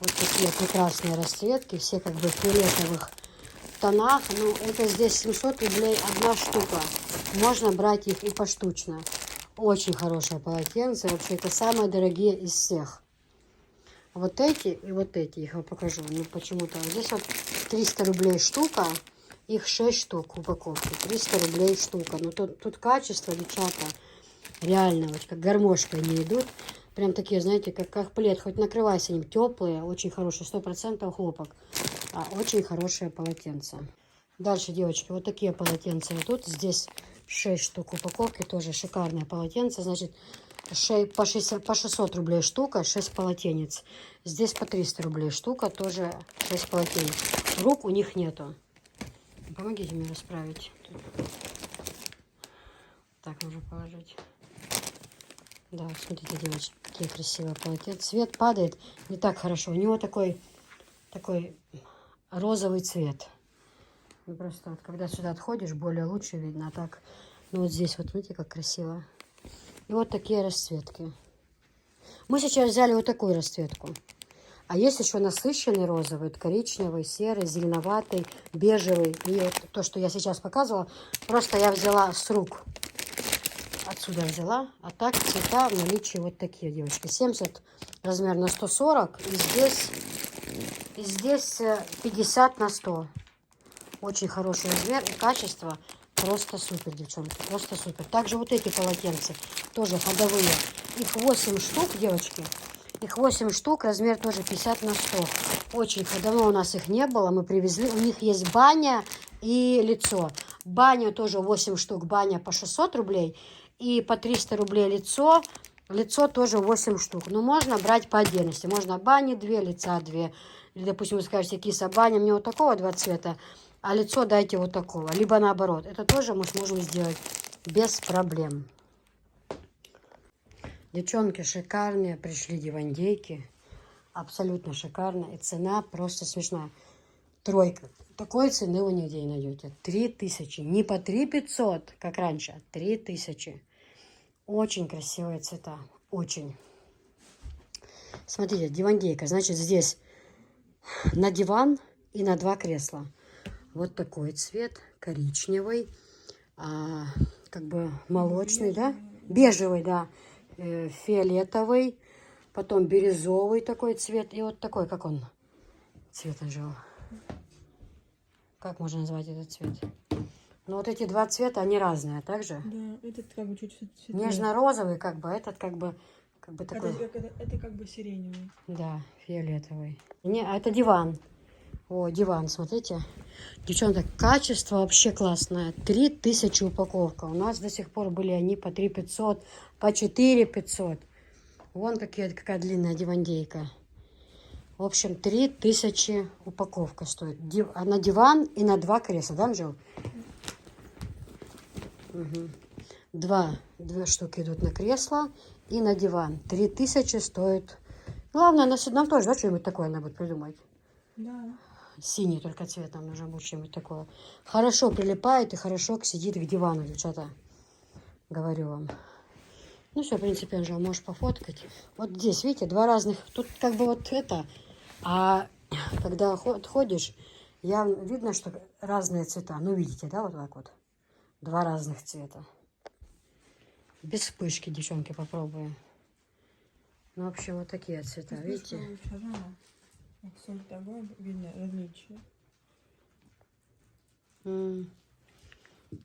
Speaker 1: вот такие прекрасные расцветки. Все как бы в фиолетовых тонах. Ну, это здесь 700 рублей одна штука. Можно брать их и поштучно. Очень хорошее полотенце. Вообще, это самые дорогие из всех. Вот эти и вот эти. Я вам покажу. Ну, почему-то. Здесь вот 300 рублей штука. Их 6 штук в упаковке. 300 рублей штука. Ну, тут качество, девчата. Реально, вот как гармошкой они идут. Прям такие, знаете, как плед. Хоть накрывайся им. Теплые. Очень хорошие. 100% хлопок. Очень хорошее полотенце. Дальше, девочки, вот такие полотенца идут. Здесь 6 штук упаковки, тоже шикарное полотенце. Значит, по 600 рублей штука, 6 полотенец. Здесь по 300 рублей штука, тоже 6 полотенец. Рук у них нету. Помогите мне расправить. Так можно положить. Да, смотрите, девочки, какие красивые полотенца. Цвет падает не так хорошо. У него такой розовый цвет. Ну, просто вот, когда сюда отходишь, более лучше видно. А так, ну вот здесь вот, видите, как красиво. И вот такие расцветки. Мы сейчас взяли вот такую расцветку. А есть еще насыщенный розовый, коричневый, серый, зеленоватый, бежевый. И вот то, что я сейчас показывала, просто я взяла с рук. Отсюда взяла. А так цвета в наличии вот такие, девочки. 70 размер на 140. И здесь 50 на 100. Очень хороший размер и качество просто супер, девчонки, просто супер. Также вот эти полотенца тоже ходовые. Их 8 штук, девочки. Их 8 штук, размер тоже 50 на 100. Очень давно у нас их не было, мы привезли. У них есть баня и лицо. Баня тоже 8 штук, баня по 600 рублей. И по 300 рублей лицо. Лицо тоже 8 штук. Но можно брать по отдельности. Можно бани 2, лица 2. Или, допустим, вы скажете, киса, баня, мне вот такого 2 цвета. А лицо дайте вот такого. Либо наоборот. Это тоже мы сможем сделать без проблем. Девчонки шикарные. Пришли дивандейки. Абсолютно шикарно. И цена просто смешная. Тройка. Такой цены вы нигде не найдете. 3000. Не по 3500, как раньше, а 3000. Очень красивые цвета. Очень. Смотрите, дивандейка. Значит, здесь на диван и на 2 кресла. Вот такой цвет, коричневый, как бы молочный, да? Бежевый, да. Фиолетовый, потом бирюзовый такой цвет. И вот такой, как он, цвет Анжела. Как можно назвать этот цвет? Ну, вот эти 2 цвета, они разные, также.
Speaker 3: Да, этот как бы чуть-чуть светлее.
Speaker 1: Нежно-розовый, как бы, этот как бы такой.
Speaker 3: Это как бы сиреневый.
Speaker 1: Да, фиолетовый. Не, а это диван. О, диван, смотрите. Девчонки, качество вообще классное. 3000 упаковка. У нас до сих пор были они по 3500, по 4500. Вон какая длинная дивандейка. В общем, 3000 упаковка стоит. На диван и на 2 кресла, да, Анжел? Угу. 2 штуки идут на кресло и на диван. 3000 стоит. Главное, нам тоже, да, что-нибудь такое надо будет придумать.
Speaker 3: Да.
Speaker 1: Синий только цвет нам нужно будет что-нибудь такое. Хорошо прилипает и хорошо сидит к дивану, девчата. Говорю вам. Ну все, в принципе, Анжел, можешь пофоткать. Вот здесь, видите, 2 разных. Тут как бы вот это. А когда ходишь, видно, что разные цвета. Ну, видите, да, вот так вот. 2 разных цвета. Без вспышки, девчонки, попробуем. Ну, в общем, вот такие цвета, видите?
Speaker 3: Соль такой, видно различия.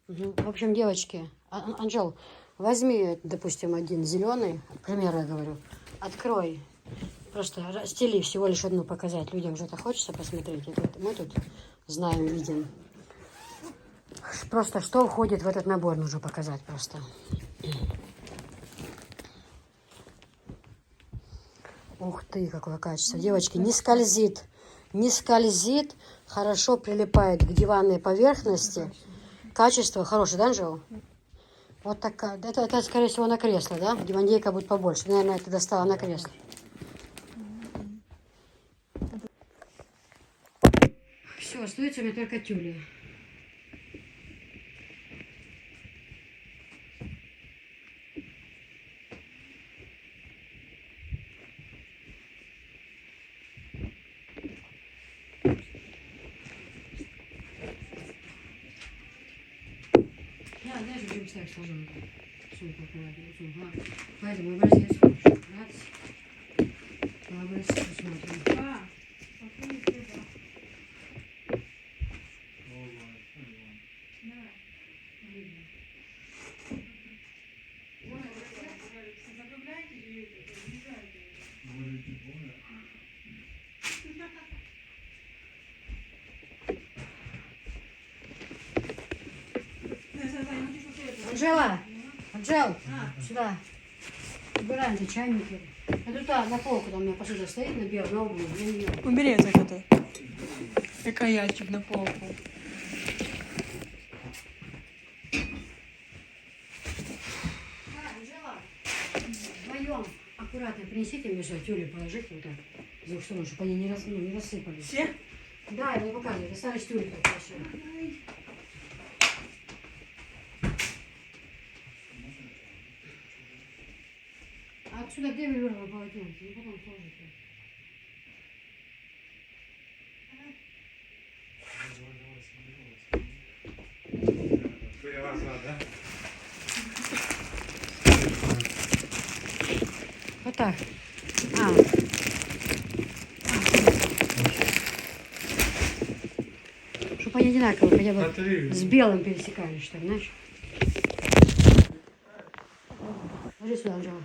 Speaker 1: В общем, девочки, Анжел, возьми, допустим, один зеленый, к примеру, я говорю, открой, просто расстели всего лишь одну показать. Людям же это хочется посмотреть. Мы тут знаем, видим. Просто что входит в этот набор, нужно показать просто. Ух ты, какое качество. Девочки, не скользит. Не скользит. Хорошо прилипает к диванной поверхности. Качество хорошее, да, Анжела? Вот такая. Это, скорее всего, на кресло, да? Дивандейка будет побольше. Наверное, это достала на кресло. Все, остается у меня только тюли. Знаешь, в чем ставь сложно? Сумку кладу. Поэтому образец хороший. Раз. По образцу смотрим. Анжел, сюда. Убираем эти чайники. Это та на полку, там у меня посуда стоит на белом, на углу.
Speaker 3: Убери это. Как ящик на полку.
Speaker 1: Анжела, вдвоем аккуратно принесите мне сюда тюли, положите вот так. С двух сторон, чтобы они не рассыпались.
Speaker 3: Все?
Speaker 1: Да, я не показываю. Остались тюли только все. А отсюда где вы вырвали полотенце? Ну потом сложите. Вот так. Чтобы они одинаково, хотя бы с белым пересекались, что ли, знаешь? Ложи сюда, Анжела.